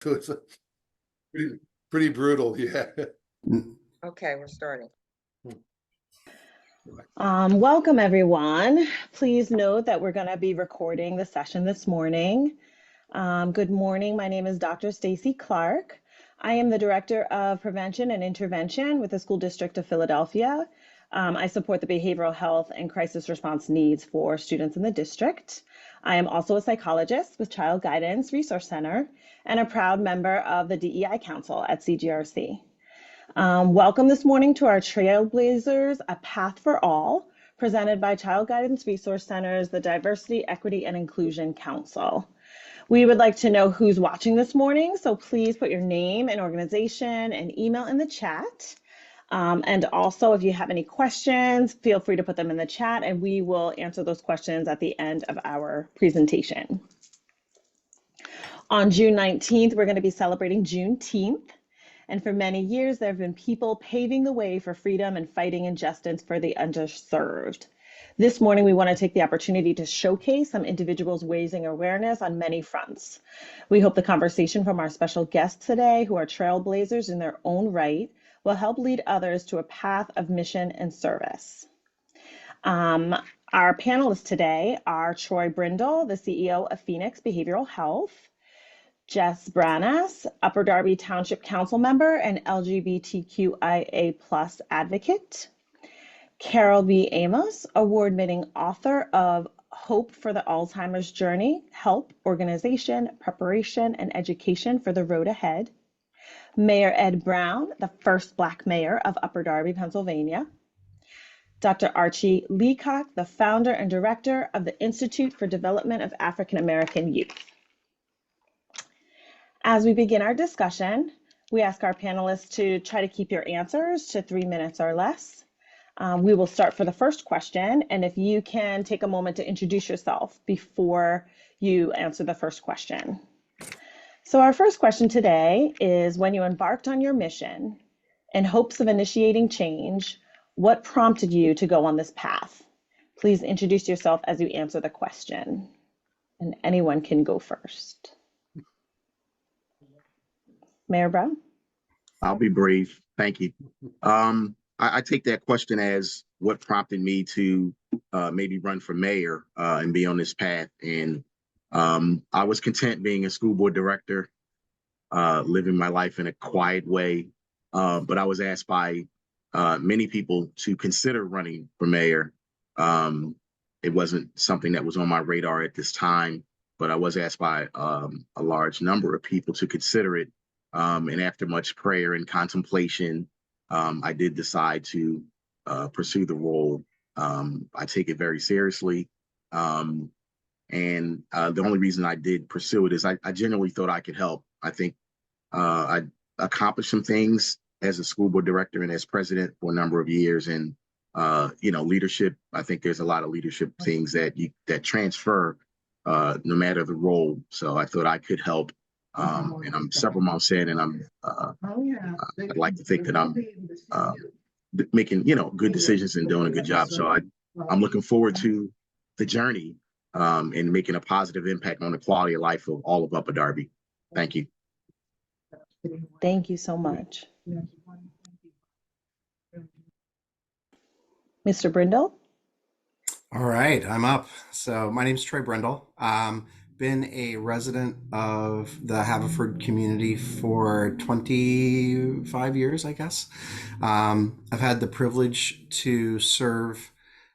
So it's pretty brutal, yeah. Okay, we're starting. Welcome, everyone. Please note that we're going to be recording the session this morning. Good morning. My name is Dr. Stacy Clark. I am the Director of Prevention and Intervention with the School District of Philadelphia. I support the behavioral health and crisis response needs for students in the district. I am also a psychologist with Child Guidance Resource Center and a proud member of the DEI Council at CGRC. Welcome this morning to our Trailblazers, A Path for All, presented by Child Guidance Resource Centers, the Diversity, Equity, and Inclusion Council. We would like to know who's watching this morning, so please put your name and organization and email in the chat. And also, if you have any questions, feel free to put them in the chat and we will answer those questions at the end of our presentation. On June 19th, we're going to be celebrating Juneteenth. And for many years, there have been people paving the way for freedom and fighting injustice for the underserved. This morning, we want to take the opportunity to showcase some individuals raising awareness on many fronts. We hope the conversation from our special guests today, who are trailblazers in their own right, will help lead others to a path of mission and service. Our panelists today are Troy Brindle, the CEO of Phoenix Behavioral Health, Jess Branas, Upper Darby Township Council member and LGBTQIA+ advocate. Carol B. Amos, award-winning author of Hope for the Alzheimer's Journey, Help, Organization, Preparation, and Education for the Road Ahead. Mayor Ed Brown, the first Black mayor of Upper Darby, Pennsylvania. Dr. Archie Leacock, the founder and director of the Institute for Development of African American Youth. As we begin our discussion, we ask our panelists to try to keep your answers to 3 minutes or less. We will start for the first question, and if you can take a moment to introduce yourself before you answer the first question. So our first question today is, when you embarked on your mission in hopes of initiating change, what prompted you to go on this path? Please introduce yourself as you answer the question, and anyone can go first. Mayor Brown? I'll be brief. Thank you. I take that question as what prompted me to maybe run for mayor and be on this path. And I was content being a school board director, living my life in a quiet way. But I was asked by many people to consider running for mayor. It wasn't something that was on my radar at this time, but I was asked by a large number of people to consider it. And after much prayer and contemplation, I did decide to pursue the role. I take it very seriously. And the only reason I did pursue it is I genuinely thought I could help. I think I accomplished some things as a school board director and as president for a number of years. And, leadership, I think there's a lot of leadership things that transfer no matter the role. So I thought I could help. And I'm several months in, and I'd like to think that I'm making, good decisions and doing a good job. So I'm looking forward to the journey and making a positive impact on the quality of life of all of Upper Darby. Thank you. Thank you so much. Mr. Brindle? All right, I'm up. So my name is Troy Brindle. Been a resident of the Haverford community for 25 years, I guess. I've had the privilege to serve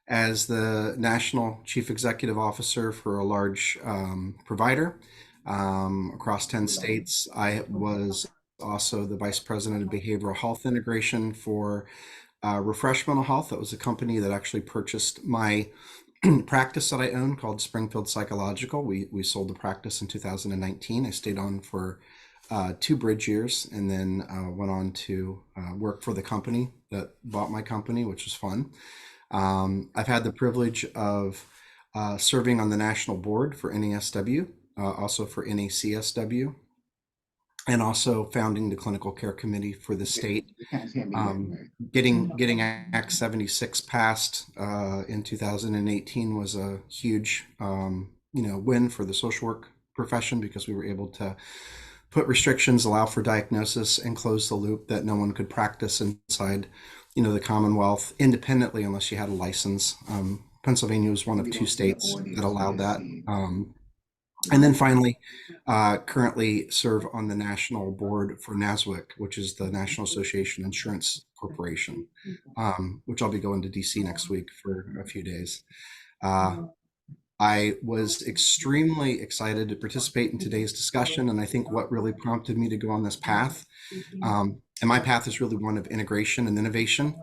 as the National Chief Executive Officer for a large provider across 10 states. I was also the Vice President of Behavioral Health Integration for Refresh Mental Health. That was a company that actually purchased my practice that I own called Springfield Psychological. We sold the practice in 2019. I stayed on for 2 bridge years and then went on to work for the company that bought my company, which was fun. I've had the privilege of serving on the national board for NASW, also for NACSW, and also founding the clinical care committee for the state. Getting Act 76 passed in 2018 was a huge win for the social work profession, because we were able to put restrictions, allow for diagnosis, and close the loop that no one could practice inside, the Commonwealth independently unless you had a license. Pennsylvania was one of 2 states that allowed that. And then finally, currently serve on the national board for NASWIC, which is the National Association Insurance Corporation, which I'll be going to DC next week for a few days. I was extremely excited to participate in today's discussion, and I think what really prompted me to go on this path, and my path is really one of integration and innovation,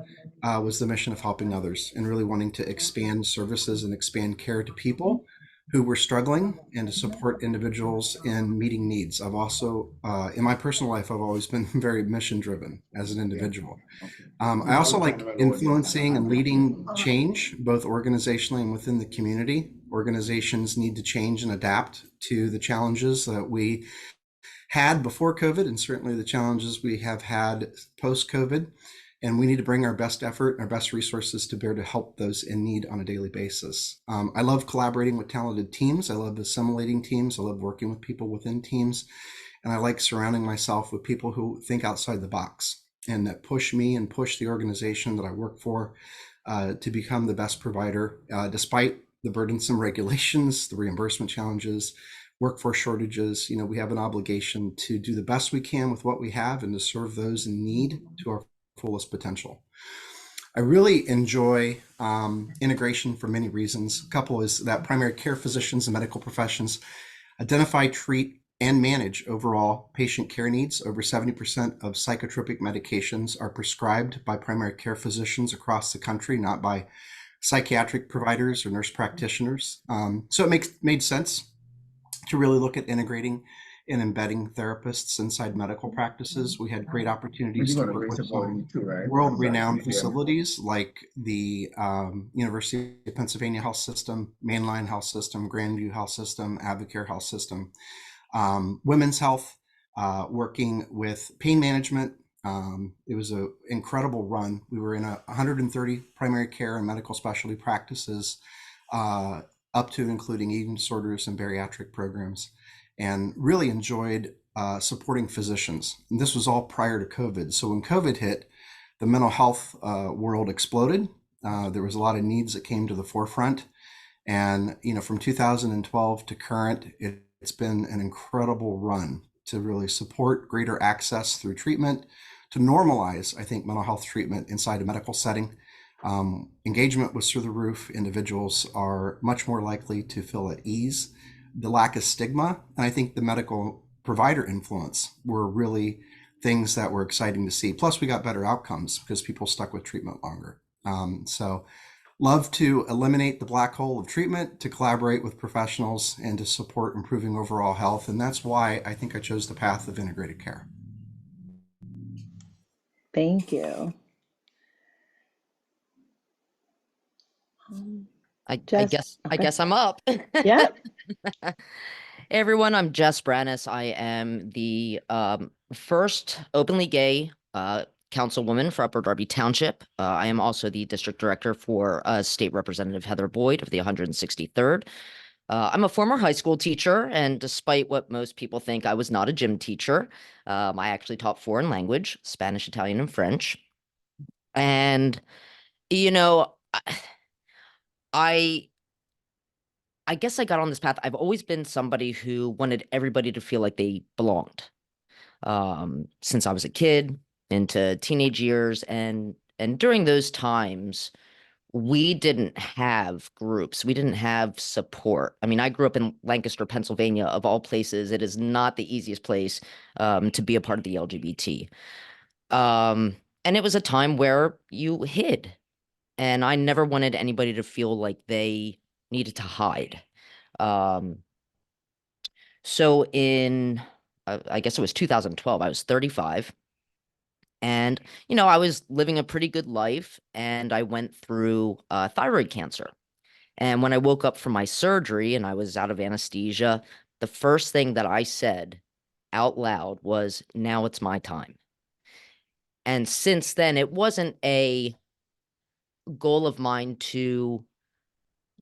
was the mission of helping others and really wanting to expand services and expand care to people who were struggling and to support individuals in meeting needs. I've also, in my personal life, I've always been very mission driven as an individual. I also like influencing and leading change, both organizationally and within the community. Organizations need to change and adapt to the challenges that we had before COVID, and certainly the challenges we have had post-COVID. And we need to bring our best effort and our best resources to bear to help those in need on a daily basis. I love collaborating with talented teams. I love assimilating teams. I love working with people within teams. And I like surrounding myself with people who think outside the box and that push me and push the organization that I work for to become the best provider, despite the burdensome regulations, the reimbursement challenges, workforce shortages. We have an obligation to do the best we can with what we have and to serve those in need to our fullest potential. I really enjoy integration for many reasons. A couple is that primary care physicians and medical professions identify, treat, and manage overall patient care needs. Over 70% of psychotropic medications are prescribed by primary care physicians across the country, not by psychiatric providers or nurse practitioners. So it made sense to really look at integrating and embedding therapists inside medical practices. We had great opportunities to work with some world-renowned facilities like the University of Pennsylvania Health System, Mainline Health System, Grandview Health System, Advocare Health System, Women's Health, working with pain management. It was an incredible run. We were in 130 primary care and medical specialty practices, up to and including eating disorders and bariatric programs, and really enjoyed supporting physicians. And this was all prior to COVID. So when COVID hit, the mental health world exploded. There was a lot of needs that came to the forefront. And from 2012 to current, it's been an incredible run to really support greater access through treatment, to normalize, I think, mental health treatment inside a medical setting. Engagement was through the roof. Individuals are much more likely to feel at ease. The lack of stigma, and I think the medical provider influence were really things that were exciting to see. Plus, we got better outcomes because people stuck with treatment longer. So love to eliminate the black hole of treatment, to collaborate with professionals, and to support improving overall health. And that's why I think I chose the path of integrated care. Thank you. I Jess, guess I'm up. Yeah. Hey everyone, I'm Jess Brannis. I am the first openly gay councilwoman for Upper Darby Township. I am also the district director for State Representative Heather Boyd of the 163rd. I'm a former high school teacher, and despite what most people think, I was not a gym teacher. I actually taught foreign language, Spanish, Italian, and French. And, I guess I got on this path. I've always been somebody who wanted everybody to feel like they belonged. Since I was a kid into teenage years, and during those times, we didn't have groups. We didn't have support. I mean, I grew up in Lancaster, Pennsylvania, of all places. It is not the easiest place to be a part of the LGBT. And it was a time where you hid. And I never wanted anybody to feel like they needed to hide. So in, I guess it was 2012, I was 35. And, I was living a pretty good life, and I went through thyroid cancer. And when I woke up from my surgery and I was out of anesthesia, the first thing that I said out loud was, "Now it's my time." And since then, it wasn't a goal of mine to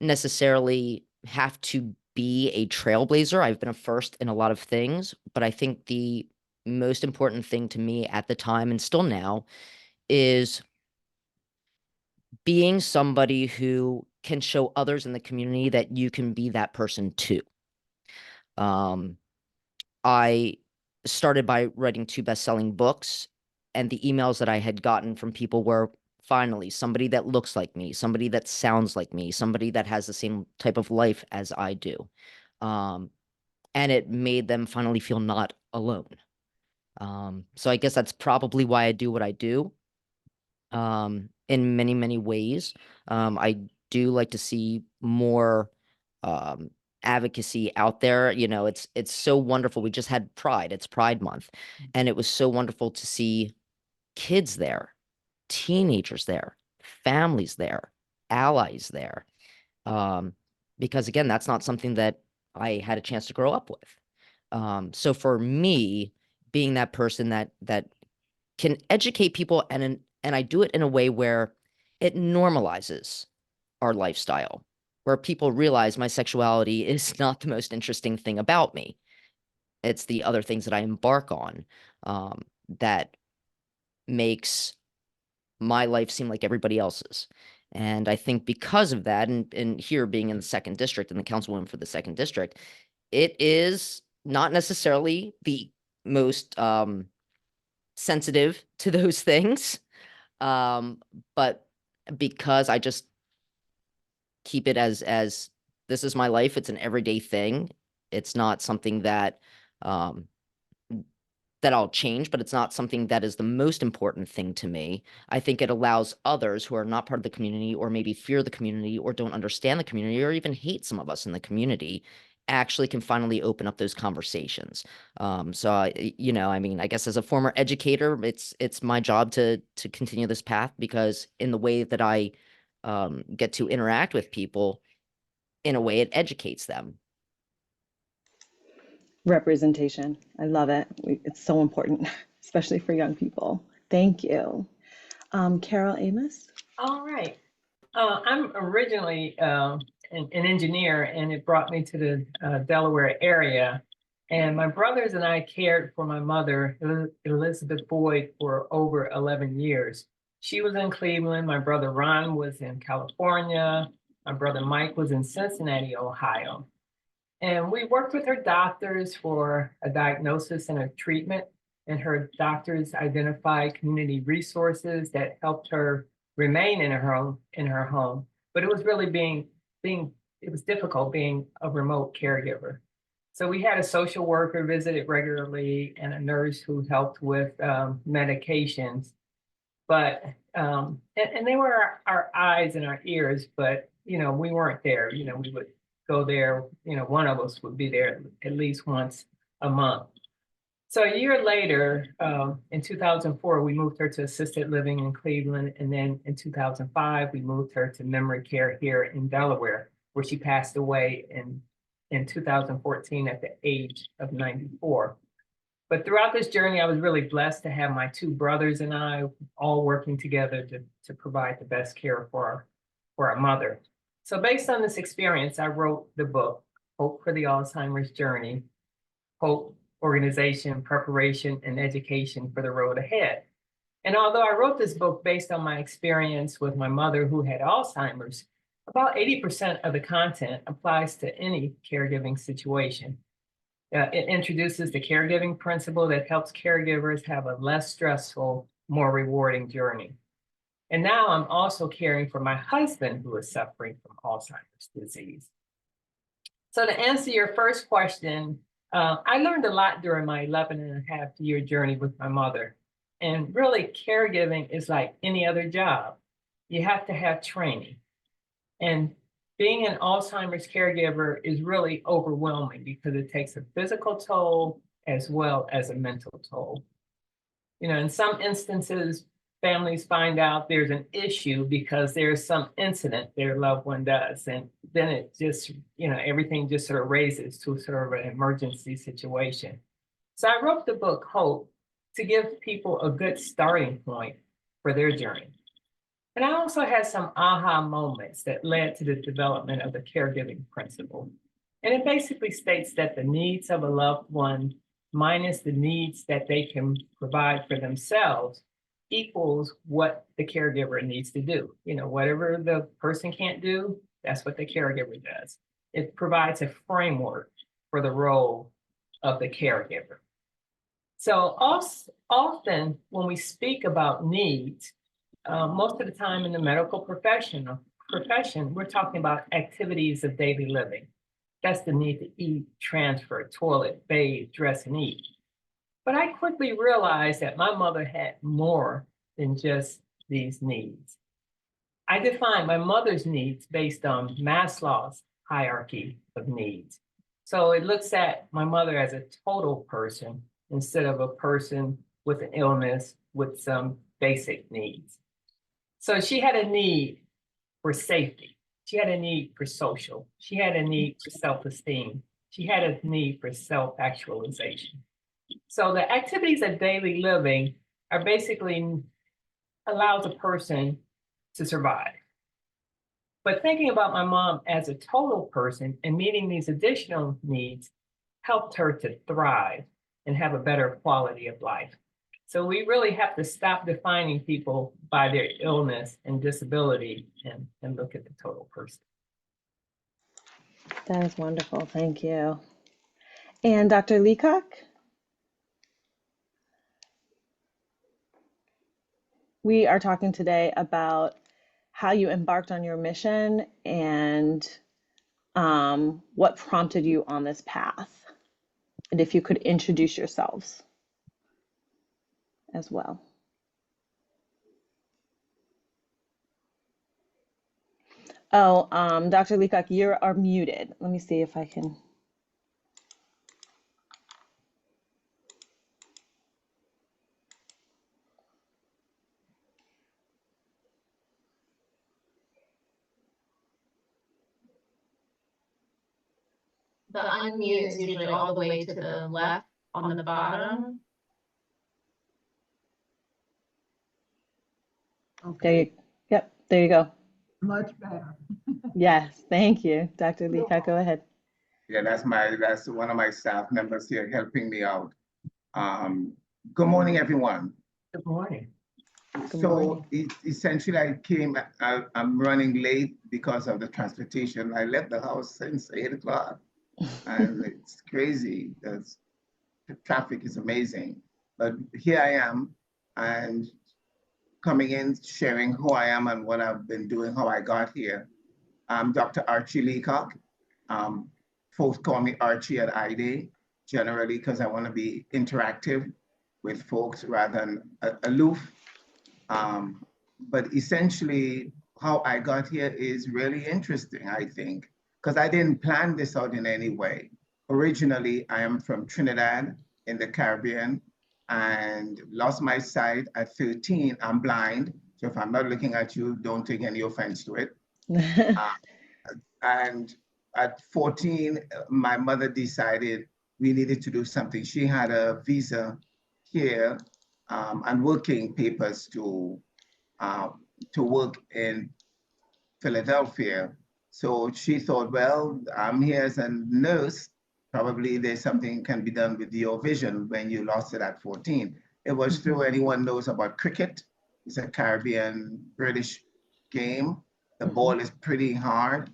necessarily have to be a trailblazer. I've been a first in a lot of things, but I think the most important thing to me at the time and still now is being somebody who can show others in the community that you can be that person too. I started by writing 2 best-selling books, and the emails that I had gotten from people were finally somebody that looks like me, somebody that sounds like me, somebody that has the same type of life as I do. And it made them finally feel not alone. So I guess that's probably why I do what I do. In many, many ways. I do like to see more advocacy out there. You know, it's so wonderful. We just had Pride. It's Pride Month, and it was so wonderful to see kids there, teenagers there, families there, allies there. Because again, that's not something that I had a chance to grow up with. So for me, being that person that can educate people and I do it in a way where it normalizes our lifestyle, where people realize my sexuality is not the most interesting thing about me. It's the other things that I embark on that makes my life seem like everybody else's. And I think because of that, and here being in the 2nd district and the councilwoman for the 2nd district, it is not necessarily the most sensitive to those things. But because I just keep it as this is my life, it's an everyday thing. It's not something that that I'll change, but it's not something that is the most important thing to me. I think it allows others who are not part of the community or maybe fear the community or don't understand the community or even hate some of us in the community actually can finally open up those conversations. So you know, I mean, I guess as a former educator, it's my job to continue this path because in the way that I get to interact with people, in a way, it educates them. Representation. I love it. It's so important, especially for young people. Thank you. Carol Amos? All right. I'm originally an engineer, and it brought me to the Delaware area. And my brothers and I cared for my mother, Elizabeth Boyd, for over 11 years. She was in Cleveland. My brother Ron was in California. My brother Mike was in Cincinnati, Ohio. And we worked with her doctors for a diagnosis and a treatment. And her doctors identified community resources that helped her remain in her home. But it was really it was difficult being a remote caregiver. So we had a social worker visited regularly and a nurse who helped with medications. But and they were our eyes and our ears, but you know, we weren't there. You know, we would go there, you know, one of us would be there at least once a month. So a year later, in 2004, we moved her to assisted living in Cleveland. And then in 2005, we moved her to memory care here in Delaware, where she passed away in 2014 at the age of 94. But throughout this journey, I was really blessed to have my 2 brothers and I all working together to provide the best care for our mother. So based on this experience, I wrote the book, Hope for the Alzheimer's Journey, Hope, Organization, Preparation, and Education for the Road Ahead. And although I wrote this book based on my experience with my mother who had Alzheimer's, about 80% of the content applies to any caregiving situation. It introduces the caregiving principle that helps caregivers have a less stressful, more rewarding journey. And now I'm also caring for my husband who is suffering from Alzheimer's disease. So to answer your first question, I learned a lot during my 11.5-year journey with my mother. And really, caregiving is like any other job. You have to have training. And being an Alzheimer's caregiver is really overwhelming because it takes a physical toll as well as a mental toll. You know, in some instances, families find out there's an issue because there's some incident their loved one does. And then it just, you know, everything just sort of raises to sort of an emergency situation. So I wrote the book Hope to give people a good starting point for their journey. And I also had some aha moments that led to the development of the caregiving principle. And it basically states that the needs of a loved one minus the needs that they can provide for themselves equals what the caregiver needs to do. You know, whatever the person can't do, that's what the caregiver does. It provides a framework for the role of the caregiver. So often when we speak about needs, most of the time in the medical profession, we're talking about activities of daily living. That's the need to eat, transfer, toilet, bathe, dress, and eat. But I quickly realized that my mother had more than just these needs. I defined my mother's needs based on Maslow's hierarchy of needs. So it looks at my mother as a total person instead of a person with an illness with some basic needs. So she had a need for safety. She had a need for social. She had a need for self-esteem. She had a need for self-actualization. So the activities of daily living are basically allows a person to survive. But thinking about my mom as a total person and meeting these additional needs helped her to thrive and have a better quality of life. So we really have to stop defining people by their illness and disability and look at the total person. That is wonderful. Thank you. And Dr. Leacock? We are talking today about how you embarked on your mission and what prompted you on this path. And if you could introduce yourselves as well. Oh, Dr. Leacock, you are muted. Let me see if I can. The unmute is usually all the way to the left on the bottom. Yep, there you go. Much better. Yes, thank you. Dr. Leacock, go ahead. Yeah, that's one of my staff members here helping me out. Good morning, everyone. Good morning. So essentially I'm running late because of the transportation. I left the house since 8 o'clock and it's crazy. The traffic is amazing, but here I am and coming in, sharing who I am and what I've been doing, how I got here. I'm Dr. Archie Leacock. Folks call me Archie at IDA, generally because I want to be interactive with folks rather than aloof. But essentially, how I got here is really interesting, I think, because I didn't plan this out in any way. Originally, I am from Trinidad in the Caribbean and lost my sight at 13. I'm blind, so if I'm not looking at you, don't take any offense to it. And at 14, my mother decided we needed to do something. She had a visa here and working papers to work in Philadelphia. So she thought, well, I'm here as a nurse. Probably there's something can be done with your vision when you lost it at 14. It was through anyone knows about cricket. It's a Caribbean British game. The ball is pretty hard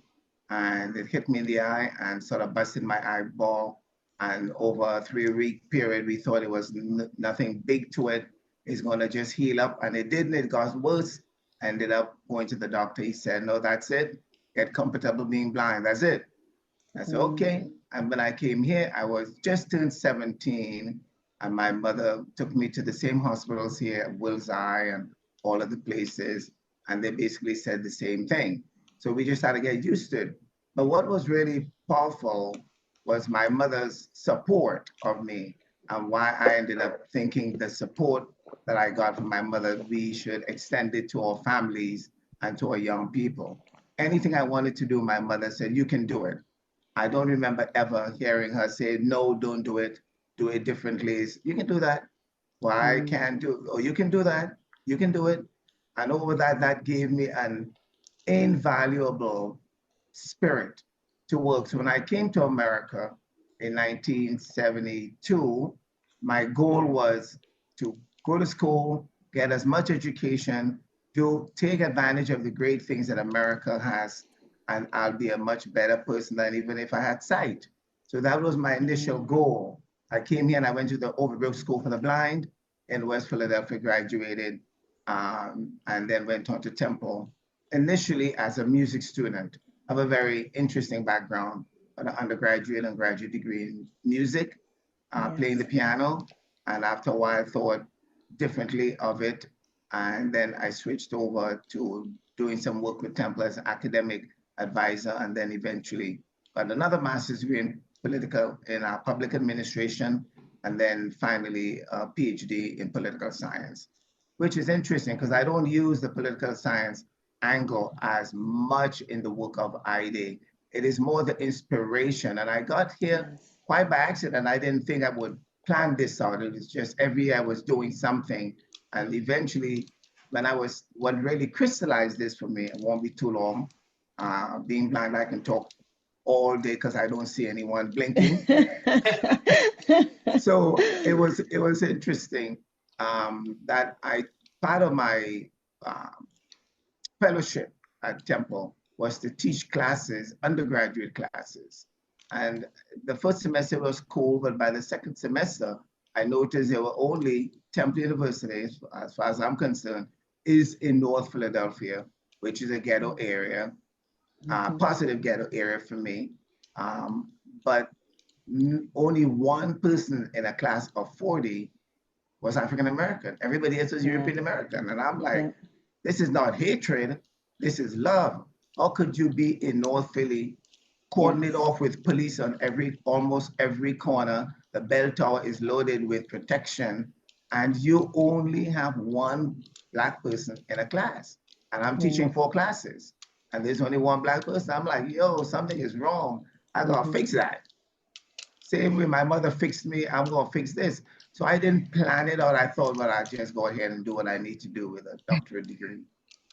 and it hit me in the eye and sort of busted my eyeball. And over a 3-week period, we thought it was nothing big to it. It's gonna just heal up, and it didn't, it got worse. Ended up going to the doctor, he said, no, that's it. Get comfortable being blind, that's it. I said, okay. And when I came here, I was just turned 17, and my mother took me to the same hospitals here, Will's Eye and all of the places, and they basically said the same thing. So we just had to get used to it. But what was really powerful was my mother's support of me, and why I ended up thinking the support that I got from my mother, we should extend it to our families and to our young people. Anything I wanted to do, my mother said, you can do it. I don't remember ever hearing her say, no, don't do it differently. You can do that. Well, I can't do, oh, you can do that, you can do it. And over that gave me an invaluable spirit to work. So when I came to America in 1972, my goal was to go to school, get as much education, take advantage of the great things that America has, and I'll be a much better person than even if I had sight. So that was my initial goal. I came here and I went to the Overbrook School for the Blind in West Philadelphia, graduated, and then went on to Temple, initially as a music student. I have a very interesting background, an undergraduate and graduate degree in music, playing the piano, and after a while I thought differently of it, and then I switched over to doing some work with Temple as an academic advisor, and then eventually got another master's degree in public administration, and then finally a PhD in political science, which is interesting because I don't use the political science angle as much in the work of IDA. It is more the inspiration, and I got here quite by accident. I didn't think I would plan this out. It was just every year I was doing something, and eventually, what really crystallized this for me, it won't be too long. Being blind, I can talk all day because I don't see anyone blinking. So it was interesting that part of my fellowship at Temple was to teach classes, undergraduate classes. And the first semester was cool, but by the second semester, I noticed there were only Temple University, as far as I'm concerned, is in North Philadelphia, which is a ghetto area, positive ghetto area for me. But only one person in a class of 40 was African American. Everybody else was European American. And I'm like, this is not hatred, this is love. How could you be in North Philly, coordinate off with police on almost every corner? The bell tower is loaded with protection, and you only have one Black person in a class. And I'm teaching 4 classes, and there's only one Black person. I'm like, yo, something is wrong. I gotta fix that. Same way my mother fixed me, I'm gonna fix this. So I didn't plan it out. I thought, well, I'll just go ahead and do what I need to do with a doctorate degree.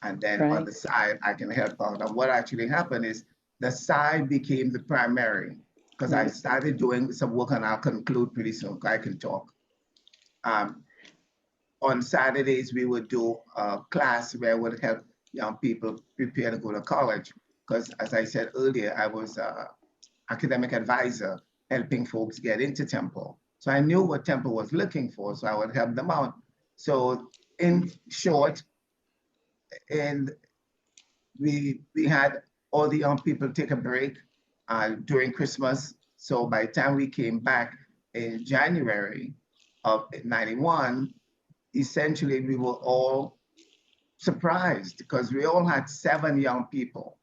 And then on the side, I can help out. And what actually happened is the side became the primary, because I started doing some work, and I'll conclude pretty soon, I can talk. On Saturdays, we would do a class where I would help young people prepare to go to college. Because as I said earlier, I was an academic advisor helping folks get into Temple. So I knew what Temple was looking for, so I would help them out. So in short, and we had all the young people take a break during Christmas. So by the time we came back in January of '91, essentially we were all surprised because we all had 7 young people.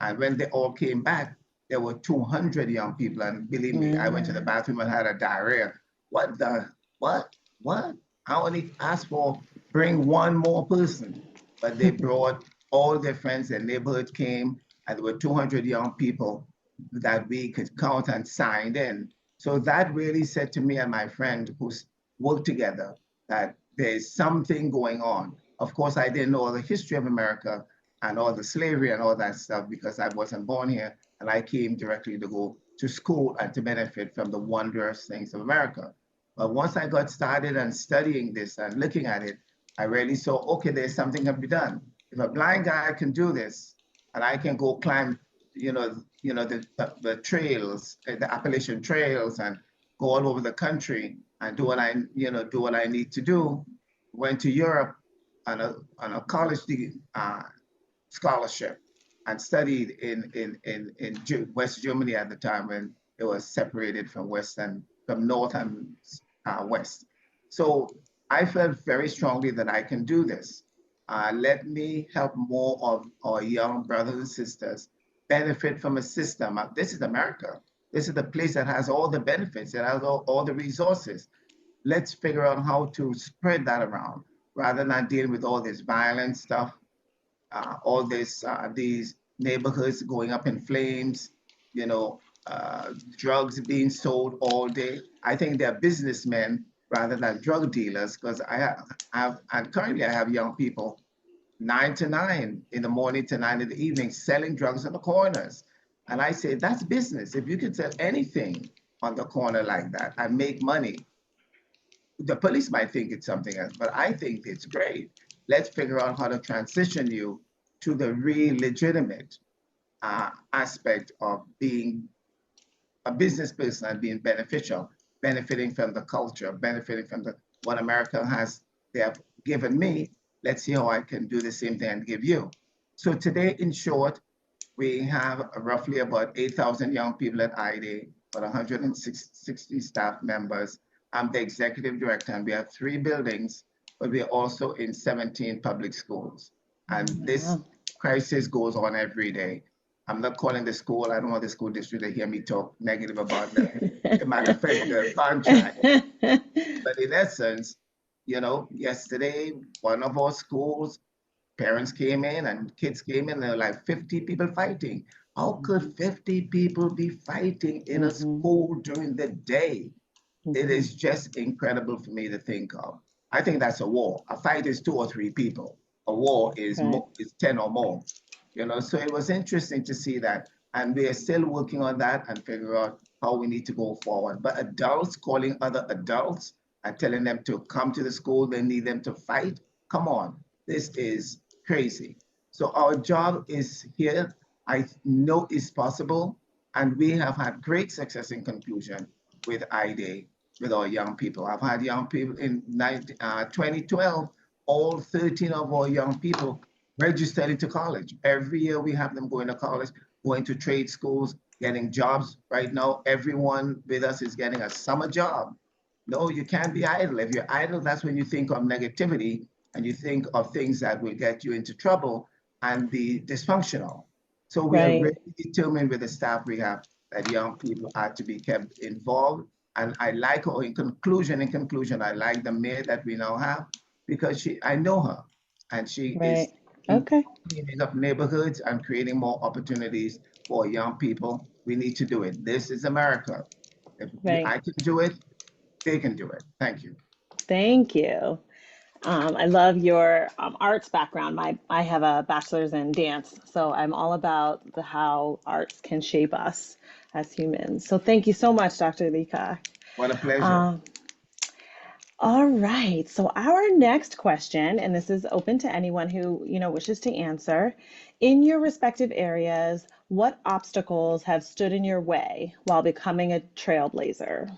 And when they all came back, there were 200 young people. And believe me, I went to the bathroom and had a diarrhea. What? I only asked for bring one more person, but they brought all their friends, their neighborhood came, and there were 200 young people that we could count and signed in. So that really said to me and my friend who's worked together that there's something going on. Of course, I didn't know all the history of America and all the slavery and all that stuff because I wasn't born here, and I came directly to go to school and to benefit from the wondrous things of America. But once I got started and studying this and looking at it, I really saw, okay, there's something that can be done. If a blind guy can do this, and I can go climb, the trails, the Appalachian trails, and go all over the country and do what I need to do. Went to Europe on a college scholarship and studied in West Germany at the time when it was separated from North and West. So I felt very strongly that I can do this. Let me help more of our young brothers and sisters benefit from a system. This is America. This is the place that has all the benefits, it has all the resources. Let's figure out how to spread that around rather than dealing with all this violent stuff, all this, these neighborhoods going up in flames, drugs being sold all day. I think they're businessmen rather than drug dealers, because currently I have young people 9 to 9 in the morning to 9 in the evening selling drugs on the corners. And I say, that's business. If you could sell anything on the corner like that and make money, the police might think it's something else, but I think it's great. Let's figure out how to transition you to the real legitimate aspect of being a business person and being beneficial, benefiting from the culture, benefiting from what America has, they have given me. Let's see how I can do the same thing and give you. So today, in short, we have roughly about 8,000 young people at IDA, about 160 staff members. I'm the executive director, and we have 3 buildings, but we're also in 17 public schools. And this crisis goes on every day. I'm not calling the school, I don't want the school district to hear me talk negative about them. It might affect the contract. But in essence, you know, yesterday, one of our schools, parents came in and kids came in, there were like 50 people fighting. How could 50 people be fighting in a school during the day? It is just incredible for me to think of. I think that's a war. A fight is 2 or 3 people. A war is is 10 or more. You know, so it was interesting to see that. And we are still working on that and figure out how we need to go forward. But adults calling other adults and telling them to come to the school, they need them to fight. Come on, this is crazy. So our job is here. I know it's possible. And we have had great success in conclusion with IDA, with our young people. I've had young people in 2012, all 13 of our young people registered into college. Every year we have them going to college, going to trade schools, getting jobs. Right now, everyone with us is getting a summer job. No, you can't be idle. If you're idle, that's when you think of negativity and you think of things that will get you into trouble and be dysfunctional. So we are really determined with the staff we have that young people are to be kept involved. And I like her in conclusion, I like the mayor that we now have because I know her and she is cleaning up neighborhoods and creating more opportunities for young people. We need to do it. This is America. If I can do it, they can do it. Thank you. Thank you. I love your arts background. I have a bachelor's in dance, so I'm all about how arts can shape us as humans. So thank you so much, Dr. Leacock. What a pleasure. All right. So our next question, and this is open to anyone who, wishes to answer. In your respective areas, what obstacles have stood in your way while becoming a trailblazer?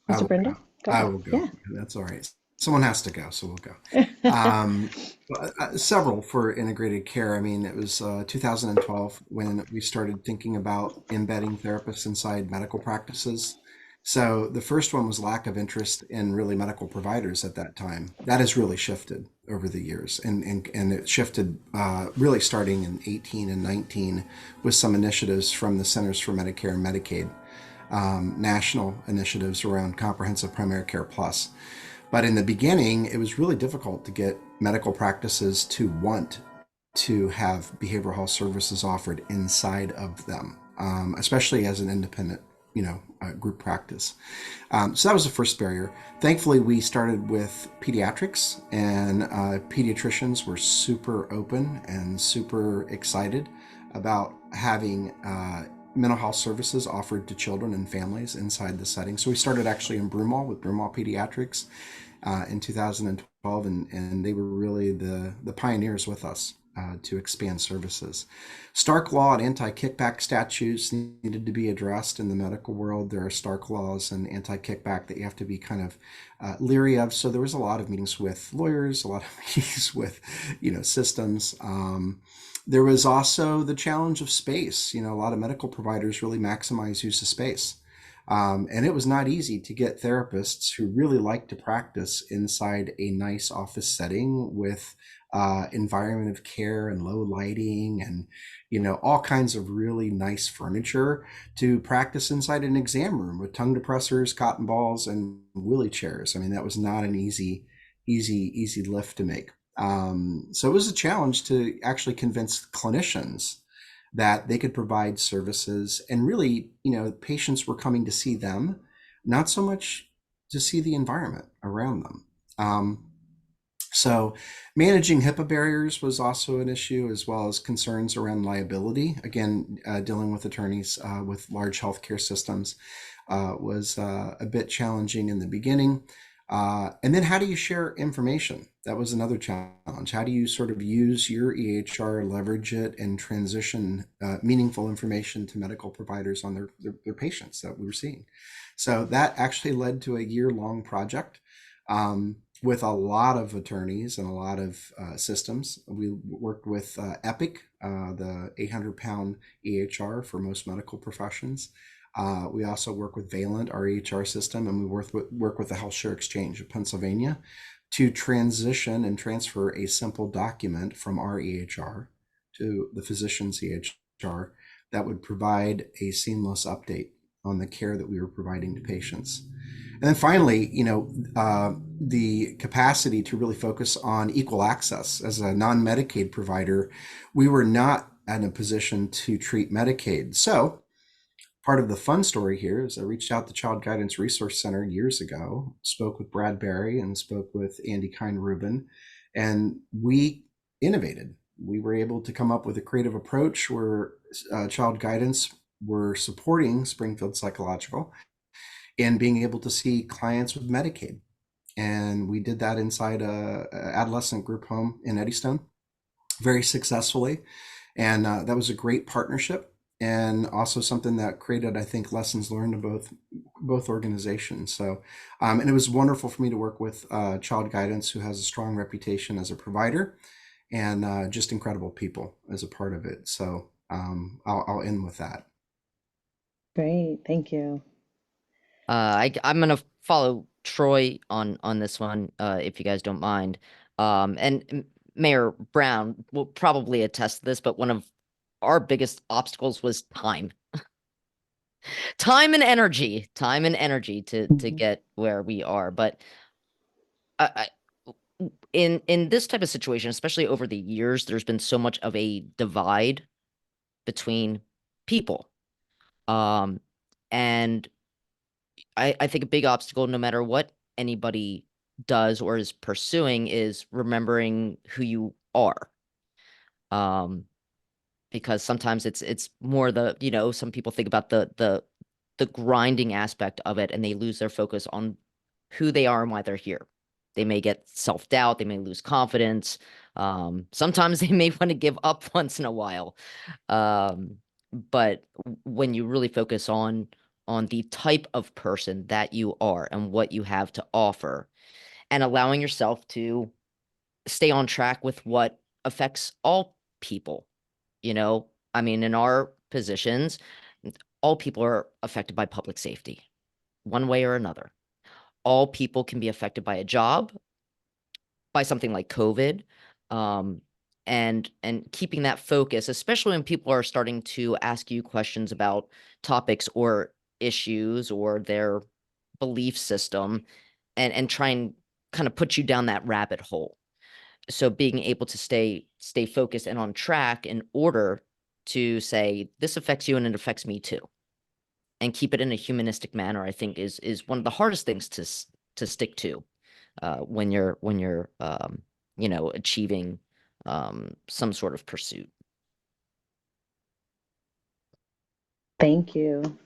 Mr. Brindle? I will go. Yeah. That's all right. Someone has to go, so we'll go. Several for integrated care. I mean, it was 2012 when we started thinking about embedding therapists inside medical practices. So the first one was lack of interest in really medical providers at that time. That has really shifted over the years, and it shifted really starting in 18 and 19 with some initiatives from the Centers for Medicare and Medicaid. National initiatives around comprehensive primary care plus. But in the beginning, it was really difficult to get medical practices to want to have behavioral health services offered inside of them, especially as an independent, group practice. So that was the first barrier. Thankfully, we started with pediatrics, and pediatricians were super open and super excited about having mental health services offered to children and families inside the setting. So we started actually in Broomall with Broomall Pediatrics in 2012, and they were really the pioneers with us to expand services. Stark law and anti-kickback statutes needed to be addressed in the medical world. There are stark laws and anti-kickback that you have to be kind of leery of. So there was a lot of meetings with lawyers, a lot of meetings with, systems. There was also the challenge of space. A lot of medical providers really maximize use of space. And it was not easy to get therapists who really like to practice inside a nice office setting with environment of care and low lighting and, all kinds of really nice furniture to practice inside an exam room with tongue depressors, cotton balls, and wheelie chairs. I mean, that was not an easy lift to make. So it was a challenge to actually convince clinicians that they could provide services, and really, patients were coming to see them, not so much to see the environment around them. So managing HIPAA barriers was also an issue, as well as concerns around liability. Again, dealing with attorneys with large healthcare systems was a bit challenging in the beginning. And then how do you share information? That was another challenge. How do you sort of use your EHR, leverage it, and transition meaningful information to medical providers on their patients that we were seeing? So that actually led to a year-long project with a lot of attorneys and a lot of systems. We worked with Epic, the 800-pound EHR for most medical professions. We also work with Valent, our EHR system, and we work with the Health Share Exchange of Pennsylvania to transition and transfer a simple document from our EHR to the physician's EHR that would provide a seamless update on the care that we were providing to patients. And then finally, the capacity to really focus on equal access. As a non-Medicaid provider, we were not in a position to treat Medicaid. So part of the fun story here is I reached out to Child Guidance Resource Center years ago, spoke with Brad Barry and spoke with Andy Kine-Rubin, and we innovated. We were able to come up with a creative approach where Child Guidance were supporting Springfield Psychological and being able to see clients with Medicaid. And we did that inside a adolescent group home in Eddystone very successfully. And that was a great partnership, and also something that created, I think, lessons learned to both organizations. So, and it was wonderful for me to work with Child Guidance, who has a strong reputation as a provider, and just incredible people as a part of it. So I'll end with that. Great, thank you. I'm gonna follow Troy on this one, if you guys don't mind. And Mayor Brown will probably attest to this, but one of our biggest obstacles was time. Time and energy to get where we are. But in this type of situation, especially over the years, there's been so much of a divide between people. And I think a big obstacle, no matter what anybody does or is pursuing, is remembering who you are. Because sometimes it's more some people think about the grinding aspect of it, and they lose their focus on who they are and why they're here. They may get self-doubt, they may lose confidence. Sometimes they may want to give up once in a while. But when you really focus on the type of person that you are and what you have to offer, and allowing yourself to stay on track with what affects all people. I mean, in our positions, all people are affected by public safety, one way or another. All people can be affected by a job, by something like COVID, and keeping that focus, especially when people are starting to ask you questions about topics or issues or their belief system, and try and kind of put you down that rabbit hole. So being able to stay focused and on track in order to say, this affects you and it affects me too, and keep it in a humanistic manner, I think is one of the hardest things to stick to when you're achieving some sort of pursuit. Thank you.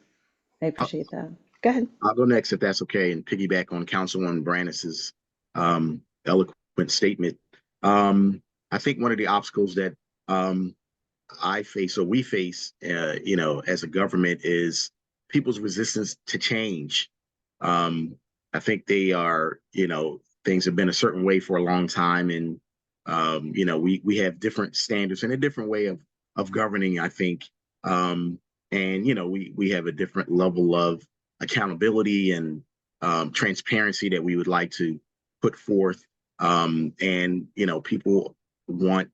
I appreciate that. Go ahead. I'll go next if that's okay, and piggyback on Councilwoman Brandis's eloquent statement. I think one of the obstacles that I face, or we face, as a government, is people's resistance to change. I think they are, things have been a certain way for a long time, and we have different standards and a different way of governing, I think. And we have a different level of accountability and transparency that we would like to put forth. And people want,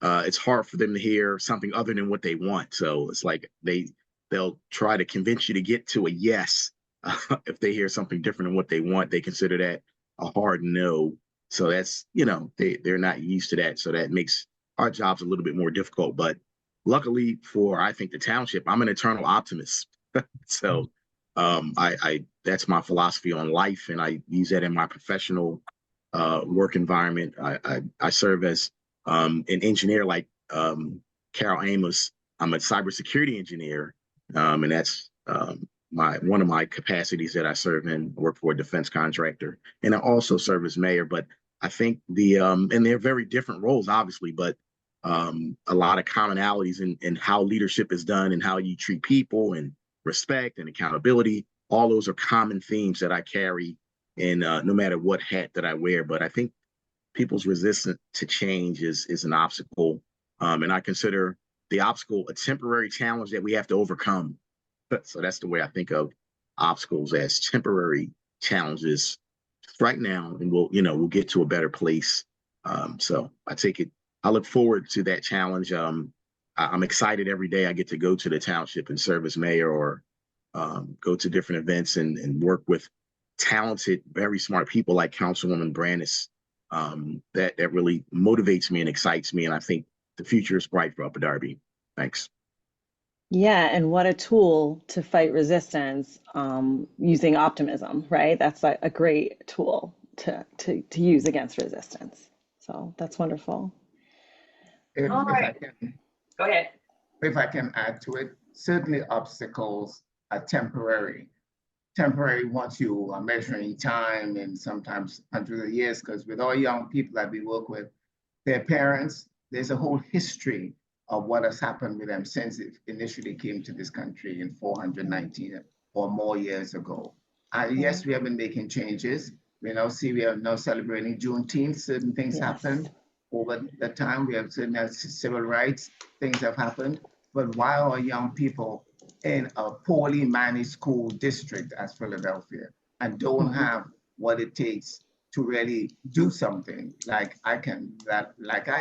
it's hard for them to hear something other than what they want. So it's like they'll try to convince you to get to a yes. If they hear something different than what they want, they consider that a hard no. So that's, they're not used to that. So that makes our jobs a little bit more difficult. But luckily for, I think, the township, I'm an eternal optimist. So I that's my philosophy on life, and I use that in my professional work environment. I serve as an engineer like Carol Amos. I'm a cybersecurity engineer, and that's one of my capacities that I serve in. I work for a defense contractor, and I also serve as mayor. But I think and they're very different roles, obviously, but a lot of commonalities in how leadership is done and how you treat people and respect and accountability. All those are common themes that I carry in no matter what hat that I wear. But I think people's resistance to change is an obstacle. And I consider the obstacle a temporary challenge that we have to overcome. So that's the way I think of obstacles, as temporary challenges right now, and we'll get to a better place. So I look forward to that challenge. I'm excited every day I get to go to the township and serve as mayor, or go to different events and work with talented, very smart people like Councilwoman Brandis. That really motivates me and excites me. And I think the future is bright for Upper Darby. Thanks. Yeah, and what a tool to fight resistance, using optimism, right? That's like a great tool to use against resistance. So that's wonderful. If All I right. can, Go ahead. if I can add to it, certainly obstacles are temporary. Temporary once you are measuring time and sometimes hundreds of years, because with all young people that we work with, their parents, there's a whole history of what has happened with them since it initially came to this country in 419 or more years ago. Yes, we have been making changes. We are now celebrating Juneteenth. Certain things happen over the time. We have certain civil rights, things have happened. But why are young people in a poorly managed school district as Philadelphia and don't have what it takes to really do something like I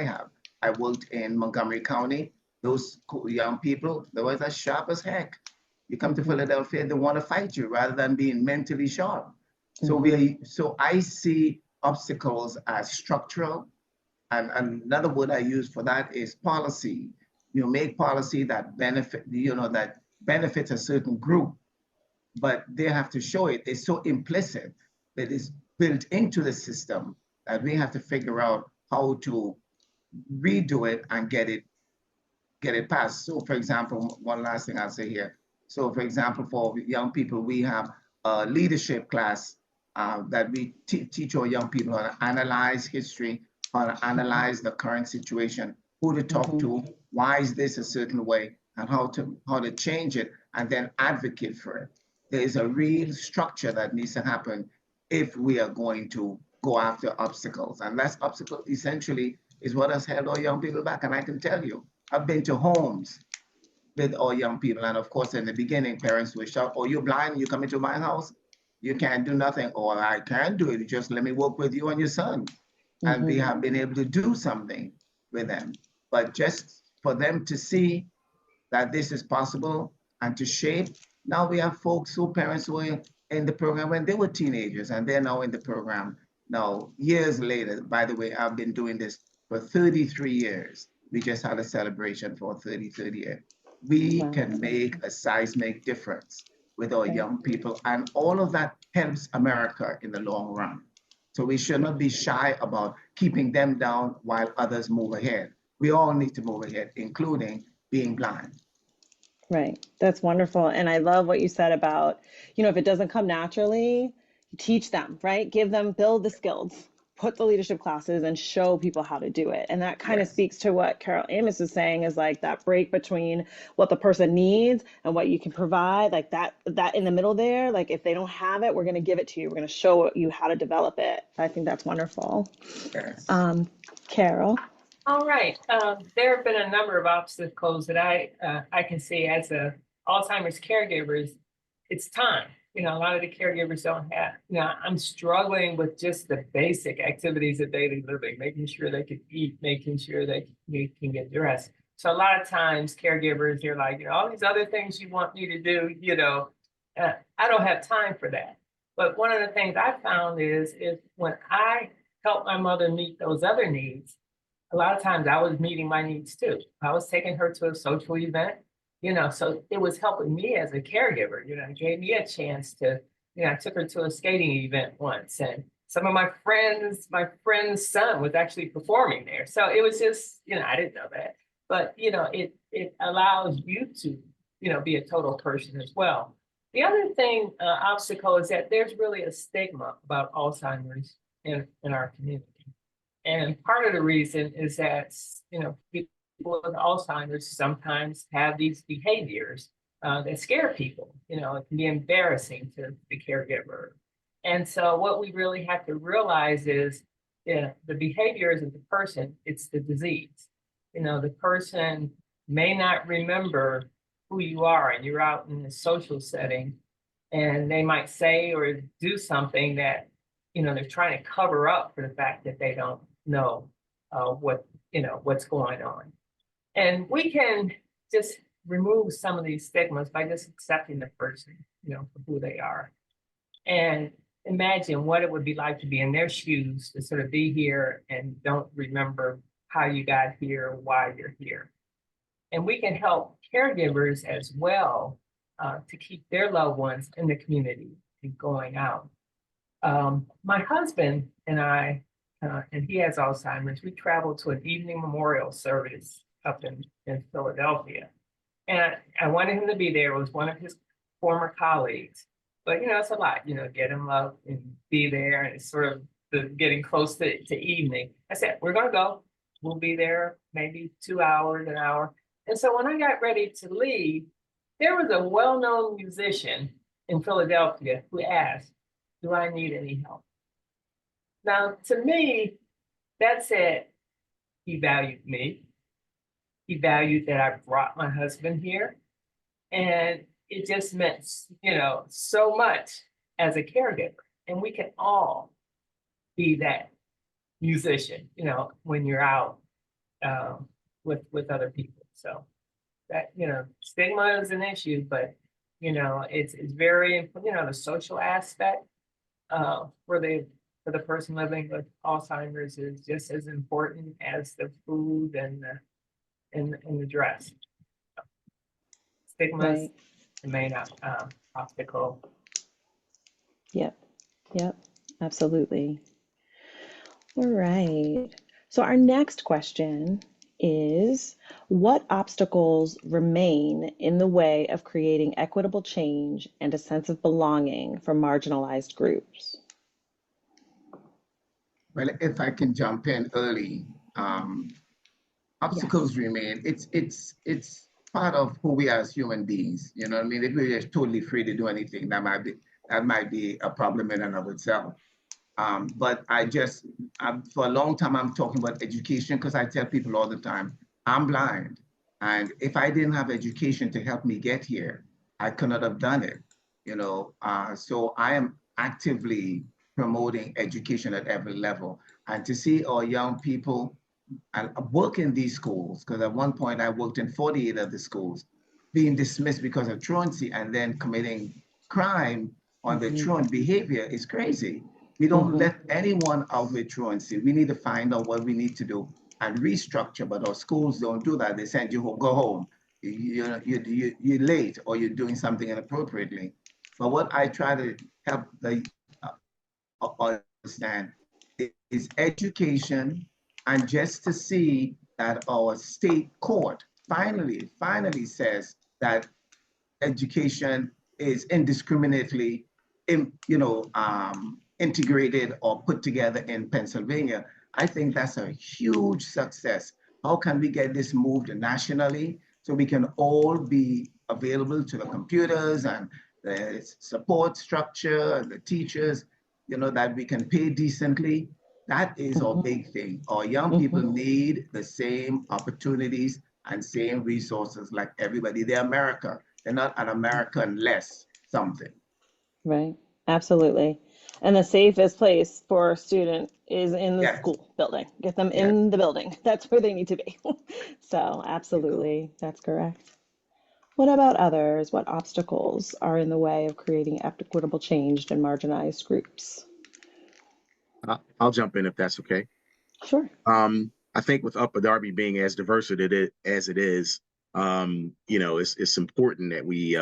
have? I worked in Montgomery County. Those young people, they were as sharp as heck. You come to Philadelphia, they want to fight you rather than being mentally sharp. So I see obstacles as structural. And another word I use for that is policy. You make policy that benefits a certain group, but they have to show it. It's so implicit that it's built into the system that we have to figure out how to redo it and get it passed. So for example, one last thing I'll say here. So for example, for young people, we have a leadership class that we teach our young people how to analyze history, how to analyze the current situation, who to talk to, why is this a certain way, and how to change it, and then advocate for it. There is a real structure that needs to happen if we are going to go after obstacles. And that obstacle essentially is what has held our young people back. And I can tell you, I've been to homes with our young people. And of course, in the beginning, parents will shout, "Oh, you're blind, you come into my house, you can't do nothing," or "I can't do it, just let me work with you and your son." And we have been able to do something with them. But just for them to see that this is possible and to shape, now we have parents who were in the program when they were teenagers, and they're now in the program now years later. By the way, I've been doing this for 33 years. We just had a celebration for 33rd year. We can make a seismic difference with our young people, and all of that helps America in the long run. So we should not be shy about keeping them down while others move ahead. We all need to move ahead, including being blind. Right. That's wonderful. And I love what you said about, if it doesn't come naturally, teach them, right? Build the skills, put the leadership classes and show people how to do it. And that kind of speaks to what Carol Amos is saying, is like that break between what the person needs and what you can provide, like that in the middle there. Like if they don't have it, we're going to give it to you. We're going to show you how to develop it. I think that's wonderful. Yes. Carol. All right. There have been a number of obstacles that I can see as a Alzheimer's caregivers. It's time. A lot of the caregivers don't have. I'm struggling with just the basic activities of daily living, making sure they can eat, making sure they can get dressed. So a lot of times caregivers, they're like, all these other things you want me to do, I don't have time for that. But one of the things I found is when I help my mother meet those other needs, a lot of times I was meeting my needs too. I was taking her to a social event, so it was helping me as a caregiver, it gave me a chance to, I took her to a skating event once and some of my friend's son was actually performing there. So it was just, I didn't know that. But, it allows you to, be a total person as well. The other thing, obstacle, is that there's really a stigma about Alzheimer's in our community. And part of the reason is that, people with Alzheimer's sometimes have these behaviors that scare people. It can be embarrassing to the caregiver. And so what we really have to realize is, the behaviors of the person, it's the disease. The person may not remember who you are, and you're out in a social setting, and they might say or do something that, they're trying to cover up for the fact that they don't know what's going on. And we can just remove some of these stigmas by just accepting the person, for who they are. And imagine what it would be like to be in their shoes, to sort of be here and don't remember how you got here, why you're here. And we can help caregivers as well to keep their loved ones in the community and going out. My husband and I, and he has Alzheimer's, we traveled to an evening memorial service up in Philadelphia. And I wanted him to be there. It was one of his former colleagues. But, it's a lot, get him up and be there. And it's sort of getting close to evening. I said, we're going to go. We'll be there maybe 2 hours, an hour. And so when I got ready to leave, there was a well-known musician in Philadelphia who asked, do I need any help? Now, to me, that said, he valued me. He valued that I brought my husband here. And it just meant, so much as a caregiver. And we can all be that musician, when you're out with other people. So that, stigma is an issue, but, it's very, the social aspect for the person living with Alzheimer's is just as important as the food and the dress. Stigmas, Right. the main obstacle. Yep. Absolutely. All right. So our next question is, what obstacles remain in the way of creating equitable change and a sense of belonging for marginalized groups? Well, if I can jump in early, obstacles remain. It's part of who we are as human beings. You know what I mean? If we're just totally free to do anything, that might be a problem in and of itself. But for a long time, I'm talking about education, because I tell people all the time, I'm blind. And if I didn't have education to help me get here, I could not have done it. So I am actively promoting education at every level. And to see our young people, and work in these schools, because at one point I worked in 48 of the schools, being dismissed because of truancy and then committing crime on the truant behavior is crazy. We don't let anyone out with truancy. We need to find out what we need to do and restructure, but our schools don't do that. They send you home, go home. You're late, or you're doing something inappropriately. But what I try to help the understand is education, and just to see that our state court finally says that education is indiscriminately, integrated or put together in Pennsylvania. I think that's a huge success. How can we get this moved nationally so we can all be available to the computers and the support structure and the teachers, that we can pay decently? That is our big thing. Our young people need the same opportunities and same resources like everybody. They're America. They're not an American less something. Right. Absolutely. And the safest place for a student is in the school building. Get them in the building. That's where they need to be. So absolutely, that's correct. What about others? What obstacles are in the way of creating equitable change in marginalized groups? I'll jump in if that's okay. Sure. I think with Upper Darby being as diverse as it is, it's important that we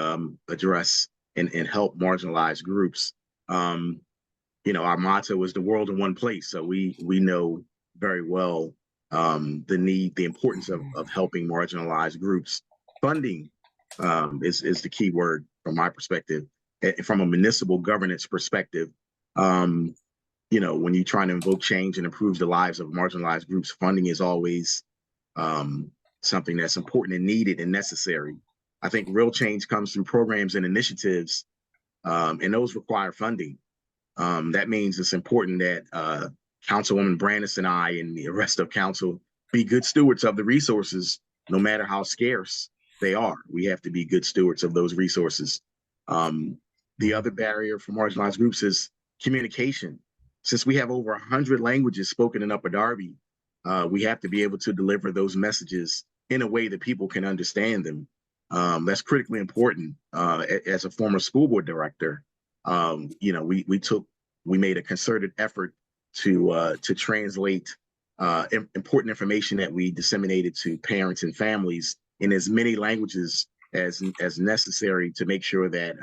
address and help marginalized groups. our motto is the world in one place. So we know very well the importance of helping marginalized groups. Funding is the key word from my perspective. From a municipal governance perspective, when you're trying to invoke change and improve the lives of marginalized groups, funding is always something that's important and needed and necessary. I think real change comes through programs and initiatives, and those require funding. That means it's important that Councilwoman Brandis and I and the rest of council be good stewards of the resources, no matter how scarce they are. We have to be good stewards of those resources. The other barrier for marginalized groups is communication. Since we have over 100 languages spoken in Upper Darby, we have to be able to deliver those messages in a way that people can understand them. That's critically important. As a former school board director, we made a concerted effort to translate important information that we disseminated to parents and families in as many languages as necessary to make sure that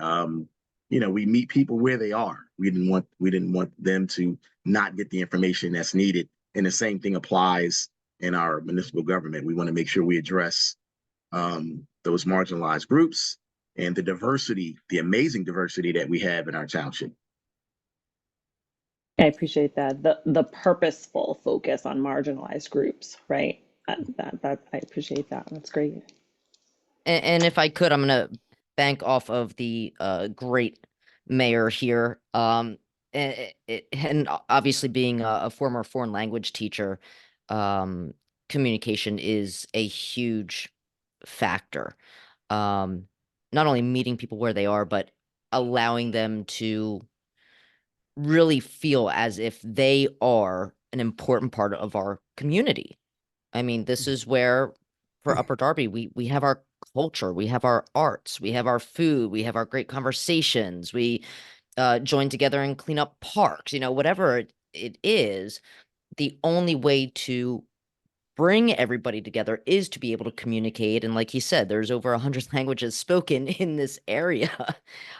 we meet people where they are. We didn't want them to not get the information that's needed. And the same thing applies in our municipal government. We want to make sure we address those marginalized groups and the diversity, the amazing diversity that we have in our township. I appreciate that. The purposeful focus on marginalized groups, right? That I appreciate that. That's great. And if I could, I'm gonna bank off of the great mayor here. And obviously being a former foreign language teacher, communication is a huge factor. Not only meeting people where they are, but allowing them to really feel as if they are an important part of our community. I mean, this is where for Upper Darby, we have our culture, we have our arts, we have our food, we have our great conversations, we join together and clean up parks, whatever it is. The only way to bring everybody together is to be able to communicate. And like he said, there's over 100 languages spoken in this area.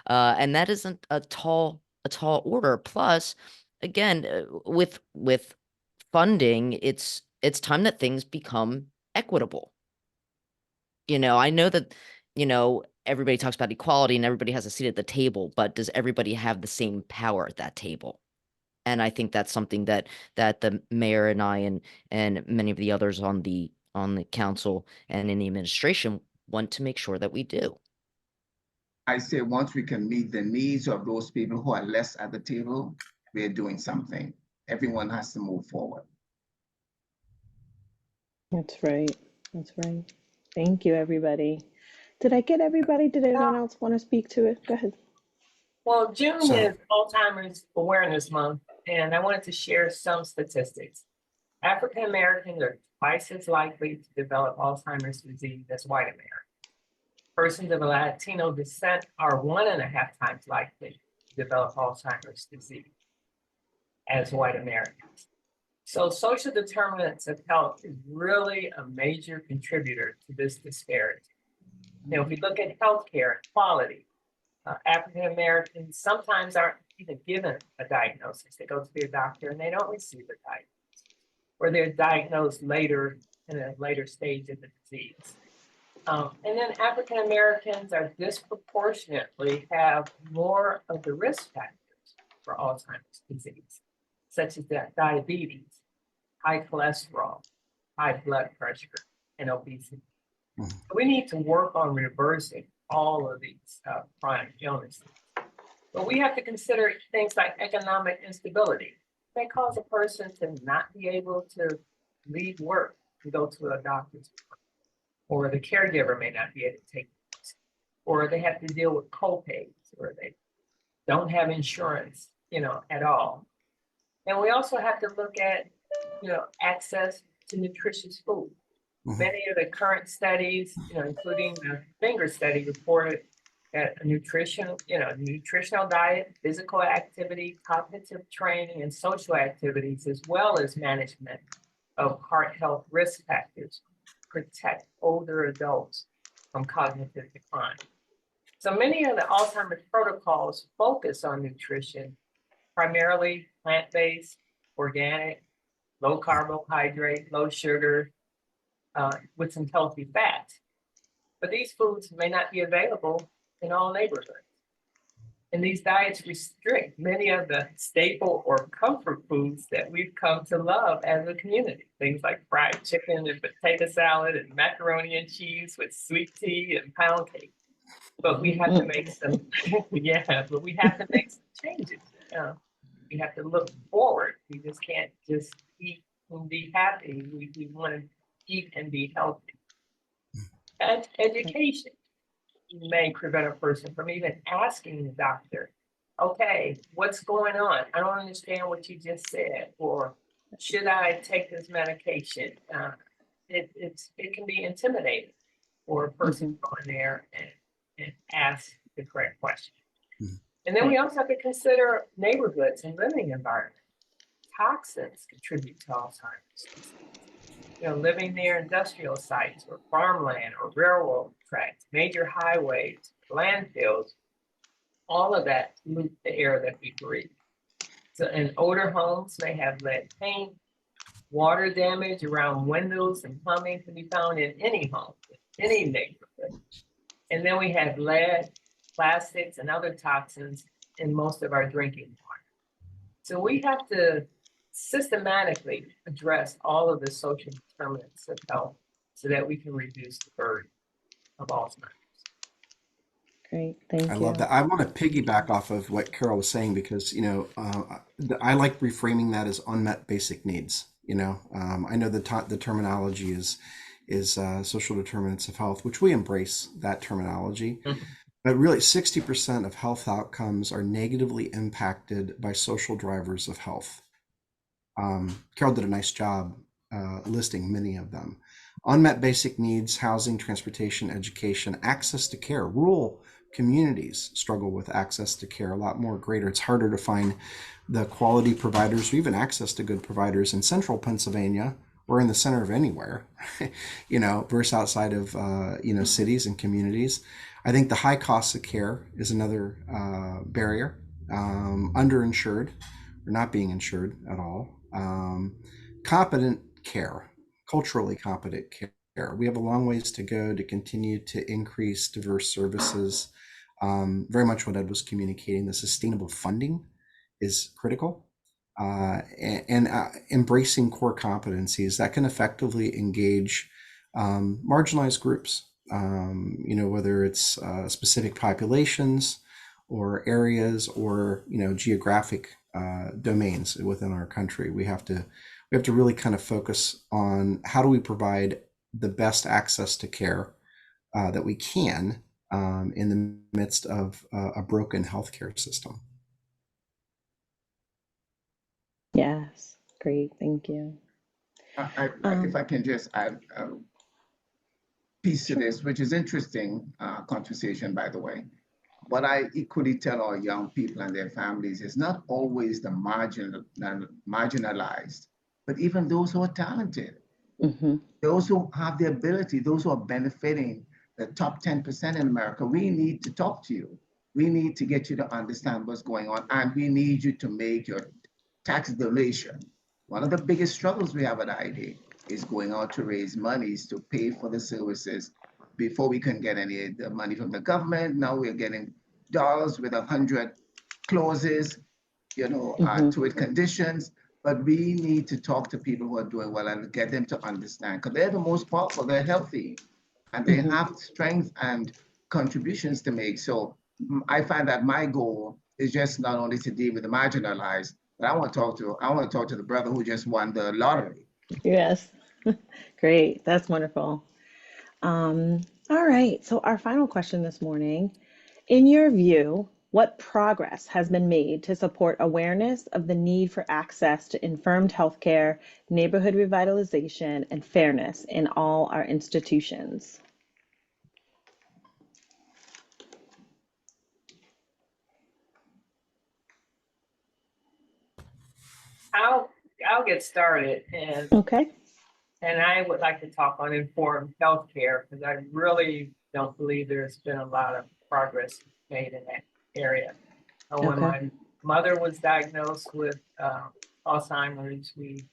And that isn't a tall order. Plus, again, with funding, it's time that things become equitable. I know that, everybody talks about equality and everybody has a seat at the table, but does everybody have the same power at that table? And I think that's something that the mayor and I and many of the others on the council and in the administration want to make sure that we do. I say once we can meet the needs of those people who are less at the table, we're doing something. Everyone has to move forward. That's right. That's right. Thank you, everybody. Did I get everybody? Did anyone else want to speak to it? Go ahead. Well, June is Alzheimer's Awareness Month, and I wanted to share some statistics. African Americans are twice as likely to develop Alzheimer's disease as white Americans. Persons of Latino descent are 1.5 times likely to develop Alzheimer's disease as white Americans. So social determinants of health is really a major contributor to this disparity. If we look at healthcare quality, African Americans sometimes aren't even given a diagnosis. They go to their doctor and they don't receive a diagnosis, or they're diagnosed later in a later stage of the disease. And then African Americans are disproportionately have more of the risk factors for Alzheimer's disease, such as diabetes, high cholesterol, high blood pressure, and obesity. We need to work on reversing all of these chronic illnesses. But we have to consider things like economic instability. They cause a person to not be able to leave work and go to a doctor's appointment, or the caregiver may not be able to take it, or they have to deal with co-pays, or they don't have insurance, at all. And we also have to look at, access to nutritious food. Many of the current studies, including the finger study, reported that a nutritional diet, physical activity, cognitive training, and social activities, as well as management of heart health risk factors, protect older adults from cognitive decline. So many of the Alzheimer's protocols focus on nutrition, primarily plant-based, organic, low carbohydrate, low sugar, with some healthy fats. But these foods may not be available in all neighborhoods. And these diets restrict many of the staple or comfort foods that we've come to love as a community. Things like fried chicken and potato salad and macaroni and cheese with sweet tea and pound cake. But we have to make some, yeah, but we have to make some changes. We have to look forward. We just can't just eat and be happy. We want to eat and be healthy. And education may prevent a person from even asking the doctor, okay, what's going on? I don't understand what you just said, or should I take this medication? It can be intimidating for a person to go in there and ask the correct question. And then we also have to consider neighborhoods and living environment. Toxins contribute to Alzheimer's disease. Living near industrial sites or farmland or railroad tracks, major highways, landfills, all of that pollute the air that we breathe. So, and older homes may have lead paint, water damage around windows and plumbing can be found in any home, any neighborhood. And then we have lead, plastics, and other toxins in most of our drinking water. So we have to systematically address all of the social determinants of health so that we can reduce the burden of Alzheimer's. Great, thank you. I love that. I want to piggyback off of what Carol was saying because, I like reframing that as unmet basic needs. I know the terminology is social determinants of health, which we embrace that terminology. But really, 60% of health outcomes are negatively impacted by social drivers of health. Carol did a nice job listing many of them. Unmet basic needs, housing, transportation, education, access to care. Rural communities struggle with access to care a lot more greater. It's harder to find the quality providers or even access to good providers in central Pennsylvania or in the center of anywhere, versus outside of, cities and communities. I think the high costs of care is another barrier. Underinsured or not being insured at all. Competent care, culturally competent care. We have a long ways to go to continue to increase diverse services. Very much what Ed was communicating, the sustainable funding is critical. And embracing core competencies that can effectively engage marginalized groups, whether it's specific populations or areas or, geographic domains within our country. We have to really kind of focus on how do we provide the best access to care that we can in the midst of a broken healthcare system. Yes, great, thank you. If I can just add a piece to this, which is interesting conversation, by the way. What I equally tell our young people and their families is not always the marginalized, but even those who are talented, those who have the ability, those who are benefiting the top 10% in America. We need to talk to you. We need to get you to understand what's going on, and we need you to make your tax donation. One of the biggest struggles we have at ID is going out to raise monies to pay for the services. Before we couldn't get any of the money from the government. Now we're getting dollars with 100 clauses, to it conditions. But we need to talk to people who are doing well and get them to understand, because they're the most powerful, they're healthy, and they have strength and contributions to make. So I find that my goal is just not only to deal with the marginalized, but I want to talk to the brother who just won the lottery. Yes, great, that's wonderful. All right, so our final question this morning, in your view, what progress has been made to support awareness of the need for access to informed healthcare, neighborhood revitalization, and fairness in all our institutions? I'll get started, and Okay. And I would like to talk on informed healthcare because I really don't believe there's been a lot of progress made in that area. When my mother was diagnosed with Alzheimer's. We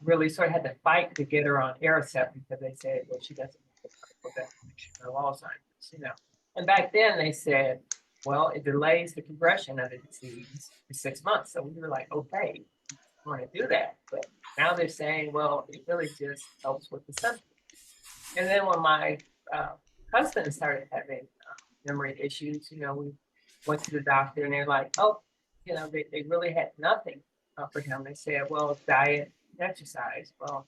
really sort of had to fight to get her on Aricept because they said, well, she doesn't have the clinical definition of Alzheimer's, you know. And back then they said, well, it delays the progression of the disease for 6 months. So we were like, okay, I want to do that. But now they're saying, well, it really just helps with the symptoms. And then when my husband started having memory issues, you know, we went to the doctor and they're like, oh, you know, they really had nothing for him. They said, well, diet, exercise. Well,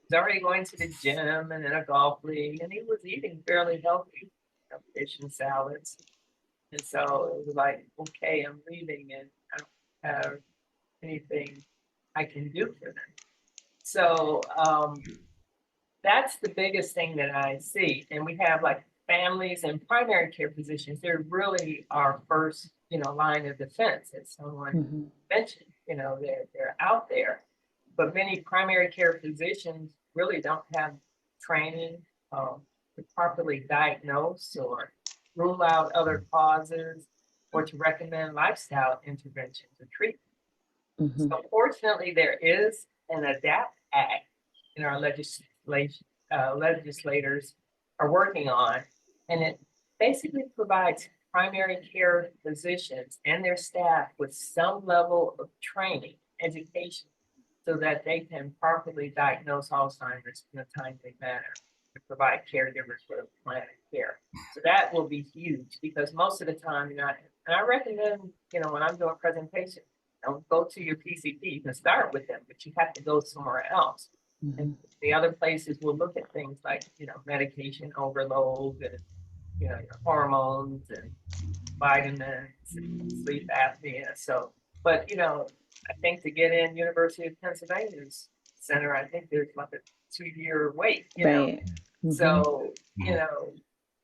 he's already going to the gym and in a golf league, and he was eating fairly healthy, you know, fish and salads. And so it was like, okay, I'm leaving and I don't have anything I can do for them. So that's the biggest thing that I see. And we have like families and primary care physicians. They're really our first, you know, line of defense, as someone mentioned. You know, they're out there. But many primary care physicians really don't have training to properly diagnose or rule out other causes or to recommend lifestyle interventions or treatment. So fortunately, there is an ADAPT Act in our legislators are working on, and it basically provides primary care physicians and their staff with some level of training, education, so that they can properly diagnose Alzheimer's in a timely manner and provide caregivers with a plan of care. So that will be huge because most of the time, you know, and I recommend, you know, when I'm doing presentation, don't go to your PCP. You can start with them, but you have to go somewhere else. And the other places will look at things like, you know, medication overload and, you know, your hormones and vitamins and sleep apnea. So, but, you know, I think to get in University of Pennsylvania's center, I think there's like a 2-year wait, you know. So, you know,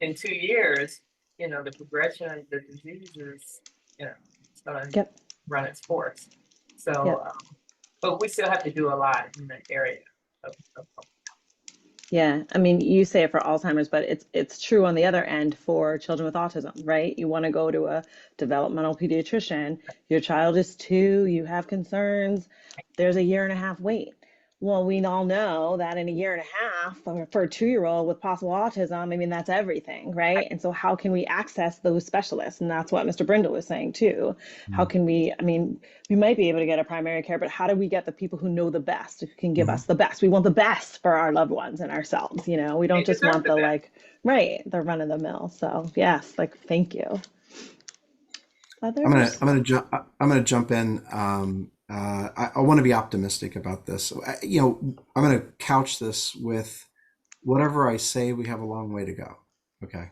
in 2 years, you know, the progression of the disease is, you know, it's going to run its course. So, but we still have to do a lot in that area. Yeah, I mean, you say it for Alzheimer's, but it's true on the other end for children with autism, right? You want to go to a developmental pediatrician, your child is 2, you have concerns, there's a 1.5 year wait. Well, we all know that in a 1.5 year for a 2-year-old with possible autism, I mean, that's everything, right? And so how can we access those specialists? And that's what Mr. Brindle was saying too. How can we, I mean, we might be able to get a primary care, but how do we get the people who know the best, who can give us the best? We want the best for our loved ones and ourselves, you know, we don't just want the like, right, the run of the mill. So yes, like, thank you. Others? I'm gonna jump in. I want to be optimistic about this. You know, I'm gonna couch this with whatever I say. We have a long way to go. Okay.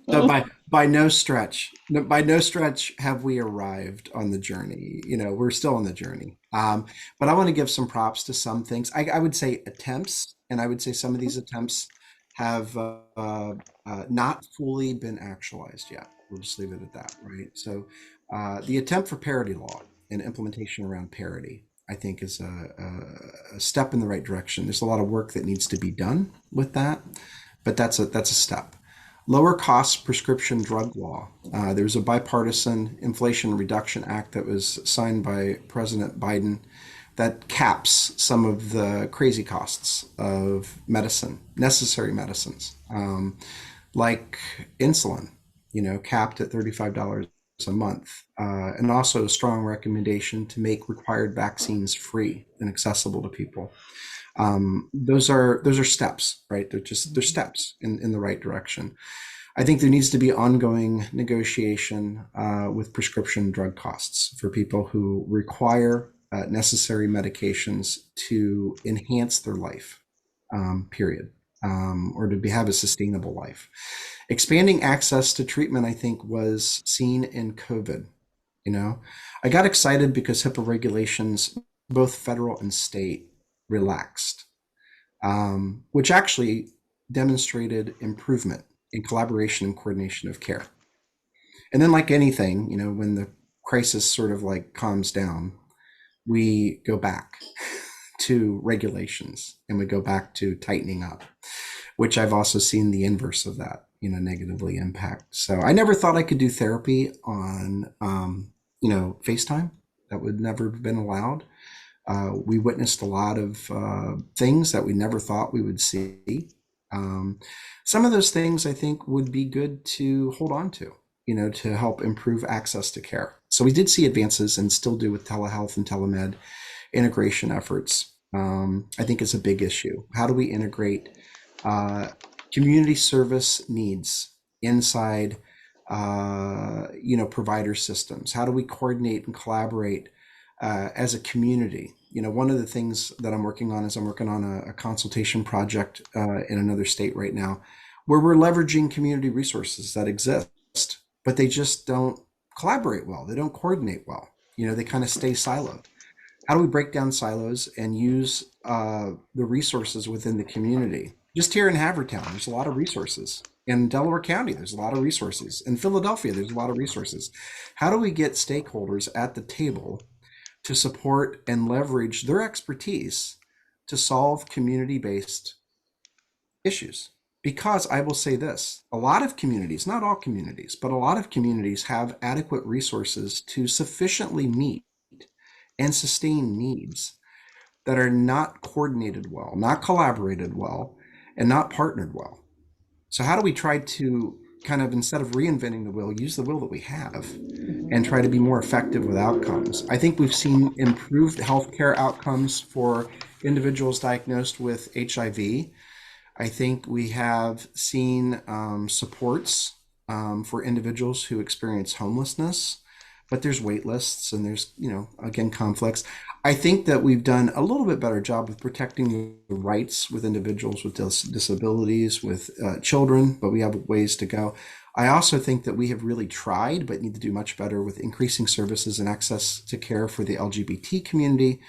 so by no stretch have we arrived on the journey. You know, we're still on the journey. But I want to give some props to some things. I would say attempts, and I would say some of these attempts have not fully been actualized yet. We'll just leave it at that, right? So the attempt for parity law and implementation around parity, I think, is a step in the right direction. There's a lot of work that needs to be done with that, but that's a step. Lower cost prescription drug law. There was a bipartisan Inflation Reduction Act that was signed by President Biden that caps some of the crazy costs of medicine, necessary medicines, like insulin, you know, capped at $35 a month, and also a strong recommendation to make required vaccines free and accessible to people. Those are steps, right? They're steps in the right direction. I think there needs to be ongoing negotiation with prescription drug costs for people who require necessary medications to enhance their life, period, or to have a sustainable life. Expanding access to treatment, I think, was seen in COVID. You know, I got excited because HIPAA regulations, both federal and state, relaxed, which actually demonstrated improvement in collaboration and coordination of care. And then, like anything, you know, when the crisis sort of like calms down, we go back to regulations and we go back to tightening up, which I've also seen the inverse of that. negatively impact. So I never thought I could do therapy on, FaceTime. That would never have been allowed. We witnessed a lot of things that we never thought we would see. Some of those things I think would be good to hold on to, to help improve access to care. So we did see advances and still do with telehealth and telemed integration efforts. I think it's a big issue. How do we integrate community service needs inside, provider systems? How do we coordinate and collaborate as a community? One of the things that I'm working on is I'm working on a consultation project in another state right now, where we're leveraging community resources that exist, but they just don't collaborate well. They don't coordinate well. They kind of stay siloed. How do we break down silos and use the resources within the community? Just here in Havertown, there's a lot of resources. In Delaware County, there's a lot of resources. In Philadelphia, there's a lot of resources. How do we get stakeholders at the table to support and leverage their expertise to solve community-based issues? Because I will say this, a lot of communities, not all communities, but a lot of communities have adequate resources to sufficiently meet and sustain needs that are not coordinated well, not collaborated well, and not partnered well. So how do we try to kind of, instead of reinventing the wheel, use the wheel that we have and try to be more effective with outcomes? I think we've seen improved healthcare outcomes for individuals diagnosed with HIV. I think we have seen supports for individuals who experience homelessness, but there's wait lists and there's, again, conflicts. I think that we've done a little bit better job with protecting the rights with individuals with disabilities, with children, but we have ways to go. I also think that we have really tried, but need to do much better with increasing services and access to care for the LGBT community,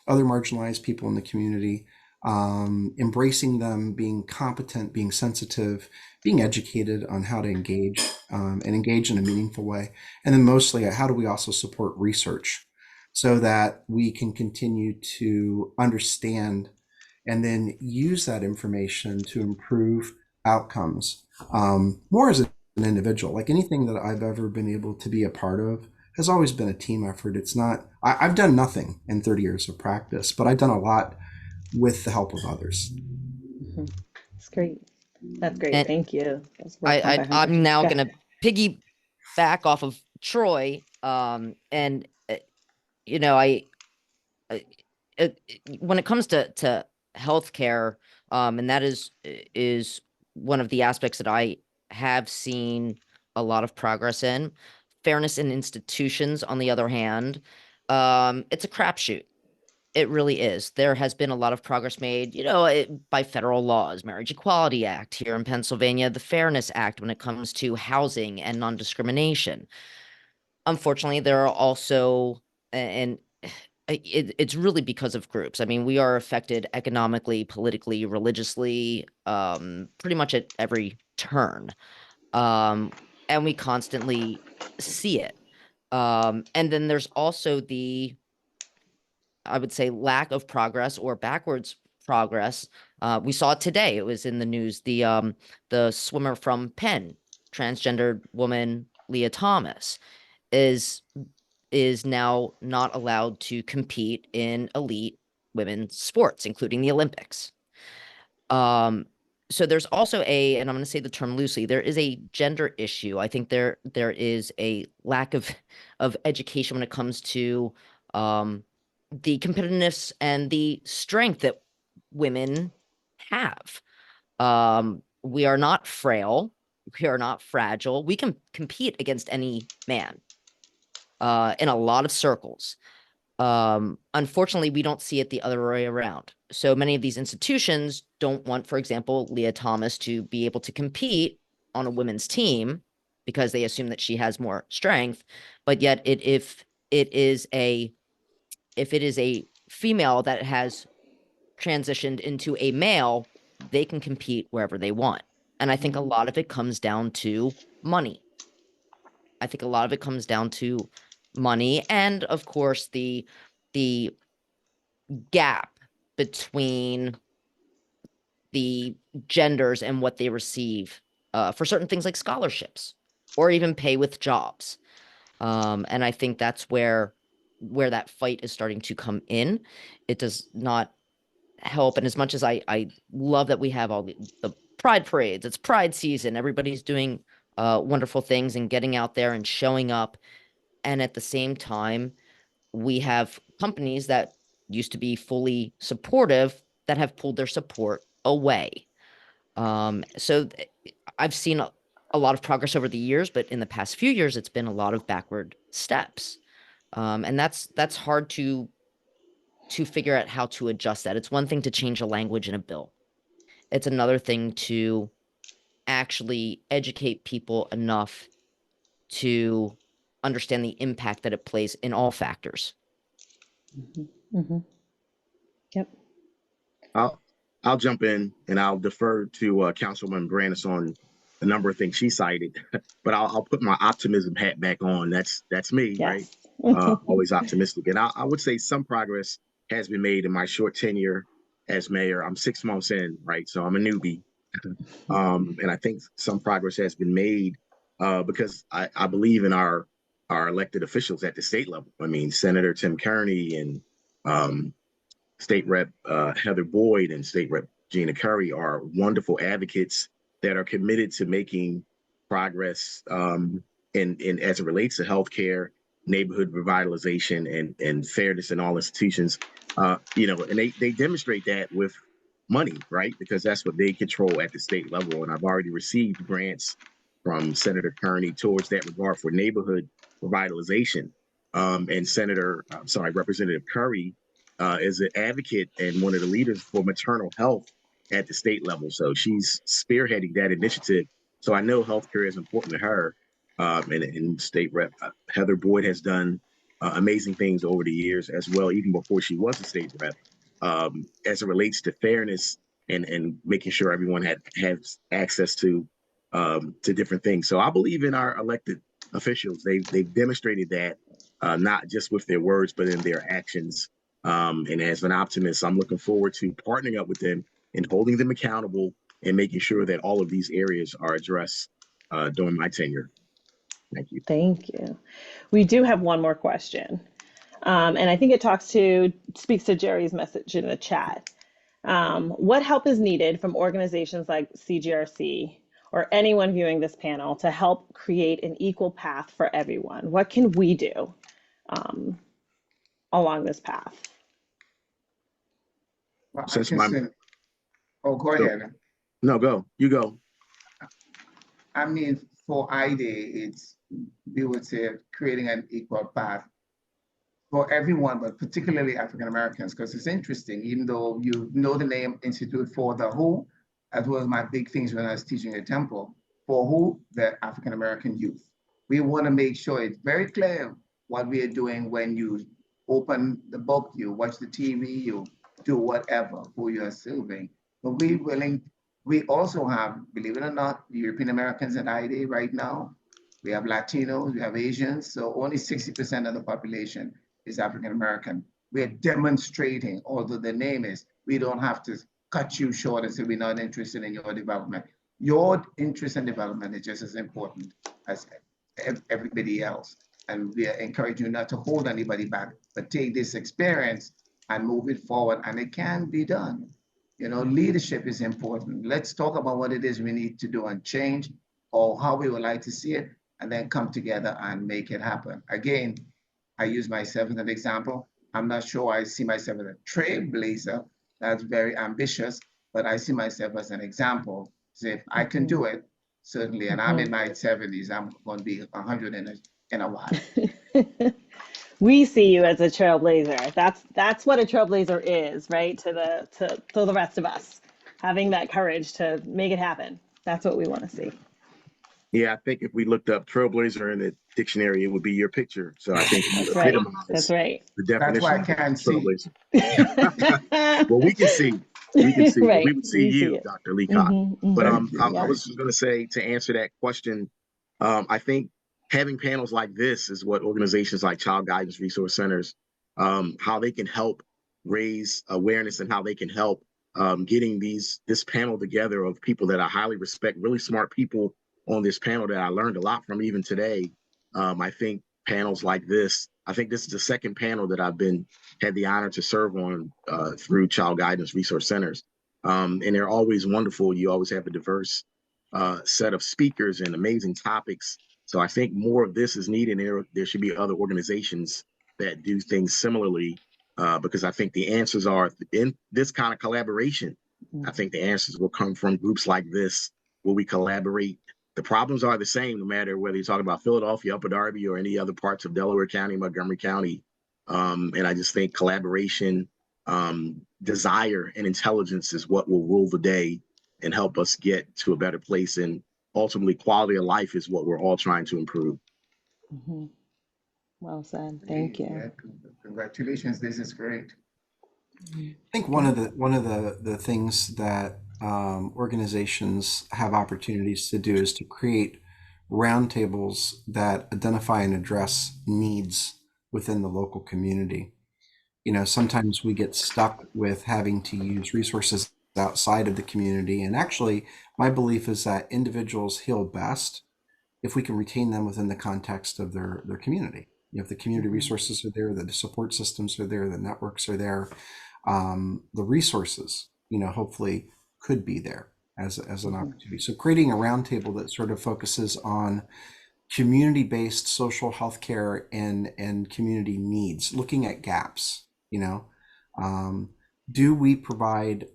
other marginalized people in the community, embracing them, being competent, being sensitive, being educated on how to engage and engage in a meaningful way. And then mostly, how do we also support research so that we can continue to understand and then use that information to improve outcomes more as an individual. Like anything that I've ever been able to be a part of has always been a team effort. It's not, I've done nothing in 30 years of practice, but I've done a lot with the help of others. That's great. That's great. And Thank you. That's work I'm comprehensive. now Go going to piggyback off of Troy. And I when it comes to healthcare, and that is one of the aspects that I have seen a lot of progress in. Fairness in institutions, on the other hand, it's a crapshoot. It really is. There has been a lot of progress made, by federal laws, Marriage Equality Act here in Pennsylvania, the Fairness Act when it comes to housing and non-discrimination. Unfortunately, there are also, and it's really because of groups. I mean, we are affected economically, politically, religiously, pretty much at every turn. And we constantly see it. And then there's also I would say, lack of progress or backwards progress. We saw it today. It was in the news. The swimmer from Penn, transgendered woman Leah Thomas, is now not allowed to compete in elite women's sports, including the Olympics. So there's also and I'm going to say the term loosely, there is a gender issue. I think there is a lack of education when it comes to the competitiveness and the strength that women have. We are not frail. We are not fragile. We can compete against any man in a lot of circles. Unfortunately, we don't see it the other way around. So many of these institutions don't want, for example, Leah Thomas to be able to compete on a women's team because they assume that she has more strength. But yet, if it is a female that has transitioned into a male, they can compete wherever they want. And I think a lot of it comes down to money. I think a lot of it comes down to money, and of course the gap between the genders and what they receive for certain things like scholarships or even pay with jobs. And I think that's where that fight is starting to come in. It does not help. And as much as I love that we have all the pride parades, it's pride season, everybody's doing wonderful things and getting out there and showing up. And at the same time, we have companies that used to be fully supportive that have pulled their support away. I've seen a lot of progress over the years, but in the past few years, it's been a lot of backward steps. And that's hard to figure out how to adjust that. It's one thing to change a language in a bill. It's another thing to actually educate people enough to understand the impact that it plays in all factors. Yep. I'll jump in and I'll defer to Councilwoman Brandis on a number of things she cited, but I'll put my optimism hat back on. That's me, Yes. right? Always optimistic. And I would say some progress has been made in my short tenure as mayor. I'm 6 months in, right? So I'm a newbie. And I think some progress has been made because I believe in our elected officials at the state level. I mean, Senator Tim Kearney and State Rep Heather Boyd and State Rep Gina Curry are wonderful advocates that are committed to making progress in as it relates to healthcare, neighborhood revitalization, and fairness in all institutions. And they demonstrate that with money, right? Because that's what they control at the state level. And I've already received grants from Senator Kearney towards that regard for neighborhood revitalization. And Representative Curry is an advocate and one of the leaders for maternal health at the state level. So she's spearheading that initiative. So I know healthcare is important to her. And State Rep Heather Boyd has done amazing things over the years as well, even before she was a state rep, as it relates to fairness and making sure everyone has access to different things. So I believe in our elected officials. They've demonstrated that not just with their words, but in their actions. And as an optimist, I'm looking forward to partnering up with them and holding them accountable and making sure that all of these areas are addressed during my tenure. Thank you. Thank you. We do have one more question. And I think it speaks to Jerry's message in the chat. What help is needed from organizations like CGRC or anyone viewing this panel to help create an equal path for everyone? What can we do along this path? Well, Go ahead. No, go. You go. I mean, for IDA, we would say creating an equal path for everyone, but particularly African Americans, because it's interesting, even though you know the name Institute for the Who, that was my big things when I was teaching at Temple, for who? The African American youth. We want to make sure it's very clear what we are doing when you open the book, you watch the TV, you do whatever, who you are serving. But we also have, believe it or not, European Americans at IDA right now. We have Latinos, we have Asians, so only 60% of the population is African American. We're demonstrating, although the name is, we don't have to cut you short and say we're not interested in your development. Your interest in development is just as important as everybody else. And we are encouraging you not to hold anybody back, but take this experience and move it forward, and it can be done. You know, leadership is important. Let's talk about what it is we need to do and change, or how we would like to see it, and then come together and make it happen. Again, I use myself as an example. I'm not sure I see myself as a trailblazer. That's very ambitious, but I see myself as an example. So if I can do it, certainly, and I'm in my 70s, I'm going to be 100 in a while. We see you as a trailblazer. That's what a trailblazer is, right? To the rest of us, having that courage to make it happen. That's what we want to see. Yeah, I think if we looked up trailblazer in the dictionary, it would be your picture. So I think That's right. That's right. The definition. That's why I can't see. Well, we can see. We can see. Right. We would see you, it. Dr. Leacock. But Yeah. I was just going to say, to answer that question, I think having panels like this is what organizations like Child Guidance Resource Centers, how they can help raise awareness and how they can help getting this panel together of people that I highly respect, really smart people on this panel that I learned a lot from even today. I think panels like this, I think this is the second panel that I've had the honor to serve on through Child Guidance Resource Centers. And they're always wonderful. You always have a diverse set of speakers and amazing topics. So I think more of this is needed. There should be other organizations that do things similarly, because I think the answers are in this kind of collaboration. I think the answers will come from groups like this where we collaborate. The problems are the same, no matter whether you're talking about Philadelphia, Upper Darby, or any other parts of Delaware County, Montgomery County. And I just think collaboration, desire, and intelligence is what will rule the day and help us get to a better place. And ultimately, quality of life is what we're all trying to improve. Well said. Thank you. Yeah, congratulations. This is great. I think one of the things that organizations have opportunities to do is to create roundtables that identify and address needs within the local community. You know, sometimes we get stuck with having to use resources outside of the community. And actually, my belief is that individuals heal best if we can retain them within the context of their community. You know, if the community resources are there, the support systems are there, the networks are there, the resources, you know, hopefully could be there as an opportunity. So creating a roundtable that sort of focuses on community-based social healthcare and community needs, looking at gaps, you know, do we provide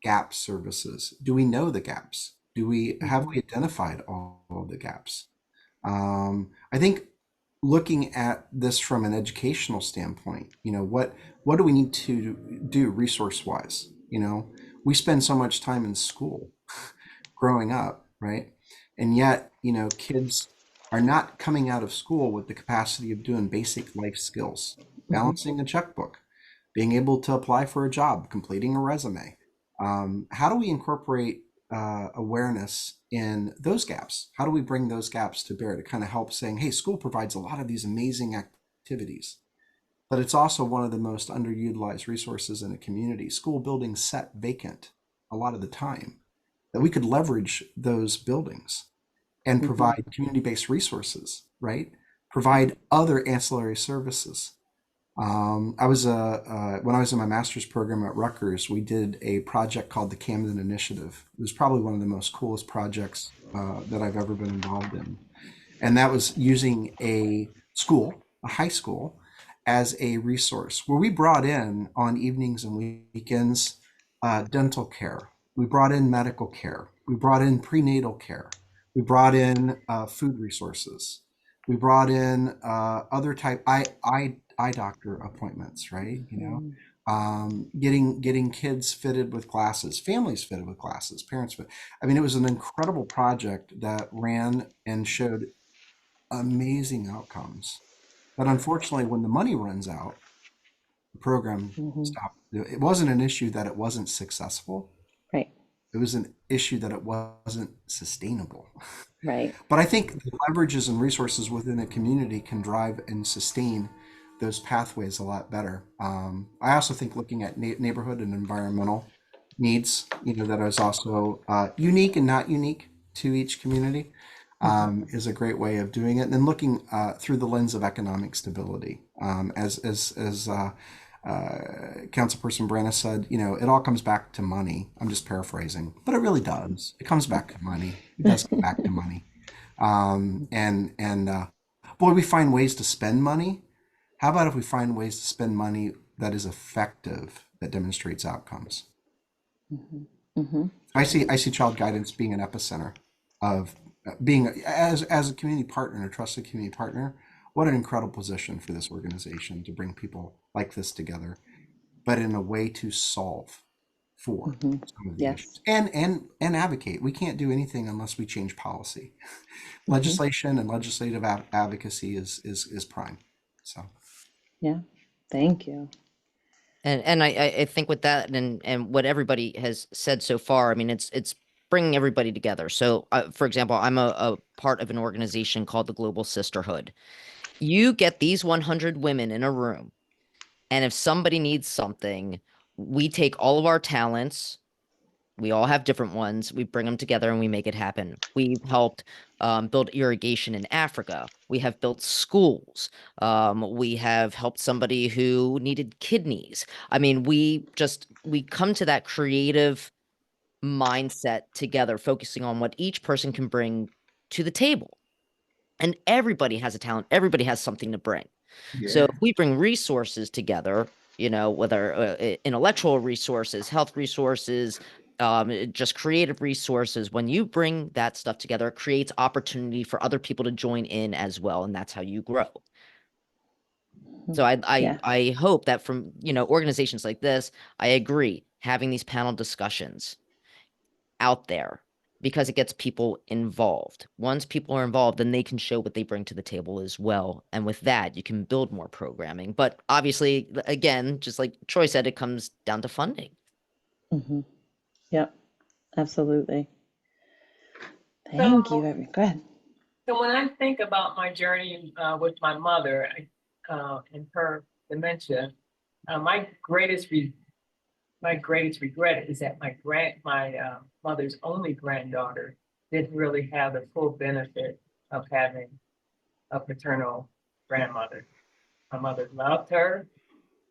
gap services? Do we know the gaps? Have we identified all of the gaps? I think looking at this from an educational standpoint, you know, what do we need to do resource-wise? You know, we spend so much time in school growing up, right? And yet, you know, kids are not coming out of school with the capacity of doing basic life skills, balancing a checkbook, being able to apply for a job, completing a resume. How do we incorporate awareness in those gaps? How do we bring those gaps to bear to kind of help saying, hey, school provides a lot of these amazing activities, but it's also one of the most underutilized resources in a community. School buildings set vacant a lot of the time, that we could leverage those buildings and provide community-based resources, right? Provide other ancillary services. When I was in my master's program at Rutgers, we did a project called the Camden Initiative. It was probably one of the most coolest projects that I've ever been involved in. And that was using a high school, as a resource where we brought in on evenings and weekends dental care. We brought in medical care. We brought in prenatal care. We brought in food resources. We brought in other type eye doctor appointments, right? You know, getting kids fitted with glasses, families fitted with glasses, parents fit. I mean, it was an incredible project that ran and showed amazing outcomes. But unfortunately, when the money runs out, the program stopped. It wasn't an issue that it wasn't successful. Right. It was an issue that it wasn't sustainable. Right. But I think the leverages and resources within a community can drive and sustain those pathways a lot better. I also think looking at neighborhood and environmental needs, you know, that is also unique and not unique to each community, is a great way of doing it. And then looking through the lens of economic stability, as Councilperson Branna said, you know, it all comes back to money. I'm just paraphrasing, but it really does. It comes back to money. It does come back to money. Boy, we find ways to spend money. How about if we find ways to spend money that is effective, that demonstrates outcomes? I see child guidance being an epicenter of being as a community partner and a trusted community partner. What an incredible position for this organization to bring people like this together, but in a way to solve for some of the issues and advocate. We can't do anything unless we change policy. Legislation and legislative advocacy is prime. So yeah, thank you. And I think with that and what everybody has said so far, I mean, it's bringing everybody together. So, for example, I'm a part of an organization called the Global Sisterhood. You get these 100 women in a room, and if somebody needs something, we take all of our talents, We all have different ones. We bring them together and we make it happen. We've helped build irrigation in Africa. We have built schools. We have helped somebody who needed kidneys. I mean, we come to that creative mindset together, focusing on what each person can bring to the table. And everybody has a talent. Everybody has something to bring. So Yeah, if we bring resources together, whether intellectual resources, health resources, just creative resources, when you bring that stuff together, it creates opportunity for other people to join in as well. And that's how you grow. So Yeah. I hope that from, organizations like this, I agree, having these panel discussions out there because it gets people involved. Once people are involved, then they can show what they bring to the table as well. And with that, you can build more programming. But obviously, again, just like Troy said, it comes down to funding. Hmm. Yep, absolutely. So, Thank you. Go ahead. so when I think about my journey with my mother and her dementia, my greatest regret is that my mother's only granddaughter didn't really have the full benefit of having a paternal grandmother. My mother loved her,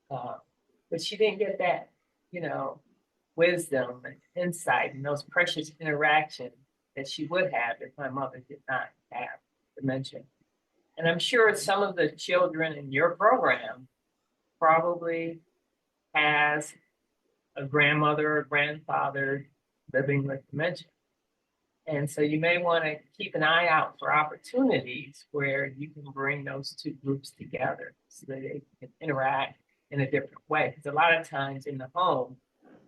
but she didn't get that, you know, wisdom and insight and those precious interactions that she would have if my mother did not have dementia. And I'm sure some of the children in your program probably has a grandmother or grandfather living with dementia. And so you may want to keep an eye out for opportunities where you can bring those two groups together so that they can interact in a different way. Because a lot of times in the home,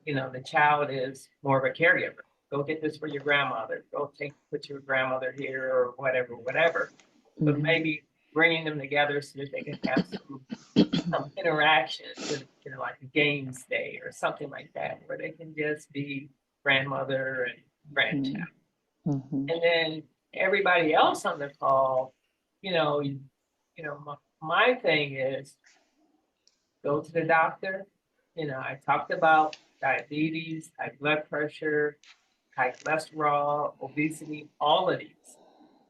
the child is more of a caregiver. Go get this for your grandmother. Put your grandmother here or whatever. But Mhm. maybe bringing them together so that they can have some interaction with, like a games day or something like that, where they can just be grandmother and grandchild. Mhm. And then everybody else on the call, my thing is go to the doctor. I talked about diabetes, high blood pressure, high cholesterol, obesity, all of these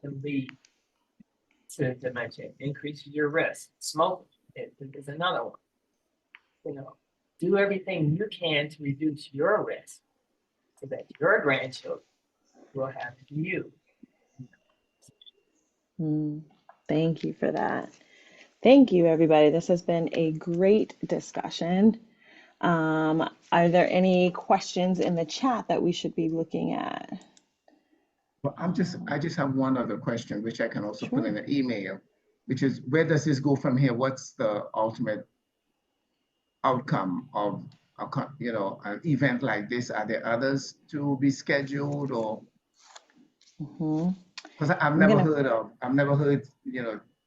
can lead to dementia, increases your risk. Smoking is another one. Do everything you can to reduce your risk so that your grandchildren will have you. Mm. Thank you for that. Thank you, everybody. This has been a great discussion. Are there any questions in the chat that we should be looking at? well, I just have one other question, which I can also put in Sure. an email, which is where does this go from here? What's the ultimate outcome of an event like this? Are there others to be scheduled or? Mhm. Because I've never heard,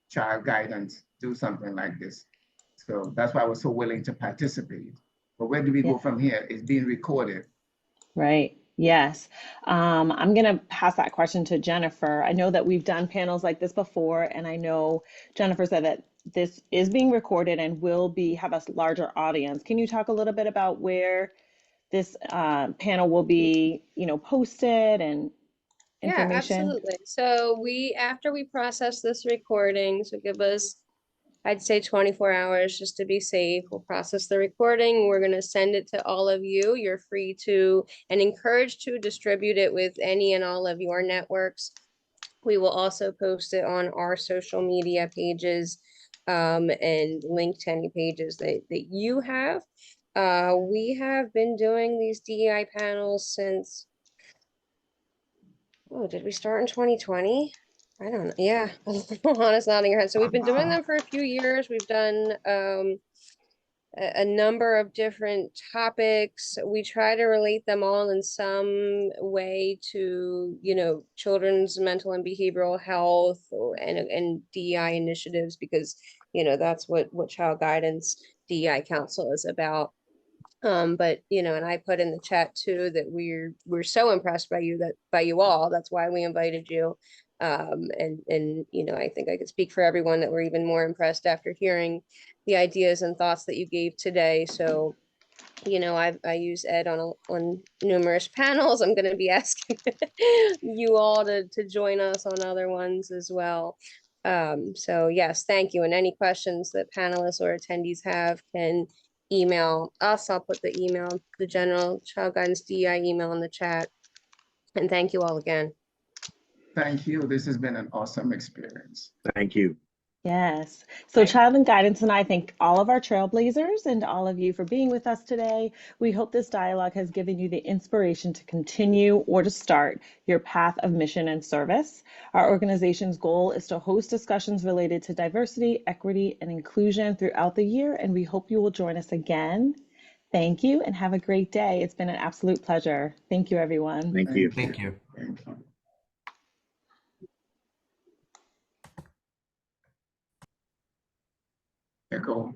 child guidance do something like this. So that's why I was so willing to participate. But where do we Yeah. go from here? It's being recorded. Right. Yes. I'm going to pass that question to Jennifer. I know that we've done panels like this before, and I know Jennifer said that this is being recorded and will have a larger audience. Can you talk a little bit about where this panel will be, posted and Yeah, information? absolutely. So after we process this recording, so give us, I'd say 24 hours just to be safe. We'll process the recording. We're going to send it to all of you. You're free to and encouraged to distribute it with any and all of your networks. We will also post it on our social media pages and link to any pages that you have. We have been doing these DEI panels since, oh, did we start in 2020? I don't know. Yeah, honest nodding your head. So we've been doing them for a few years. We've done a number of different topics. We try to relate them all in some way to, children's mental and behavioral health and DEI initiatives, because, that's what Child Guidance DEI Council is about. But and I put in the chat too that we're so impressed by you all. That's why we invited you. And I think I could speak for everyone that we're even more impressed after hearing the ideas and thoughts that you gave today. So You know, I use Ed on numerous panels. I'm going to be asking you all to join us on other ones as well. So yes, thank you. And any questions that panelists or attendees have can email us. I'll put the email, the general child guidance DEI email in the chat. And thank you all again. Thank you. This has been an awesome experience. Thank you. Yes. So Child and Guidance and I thank all of our Trailblazers and all of you for being with us today. We hope this dialogue has given you the inspiration to continue or to start your path of mission and service. Our organization's goal is to host discussions related to diversity, equity, and inclusion throughout the year, and we hope you will join us again. Thank you and have a great day. It's been an absolute pleasure. Thank you, everyone. Thank you. Thank you. Thank you. Echo.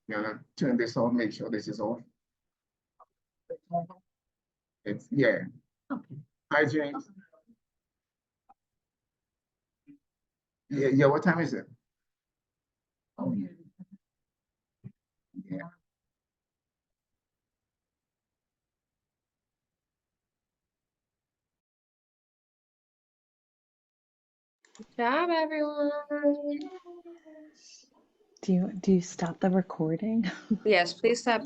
Gonna turn this on, make sure this is off. It's, yeah. Okay. Hi, James. Yeah, what time is it? Oh, yeah. Yeah. Good job, everyone. Do you stop the recording? Yes, please stop.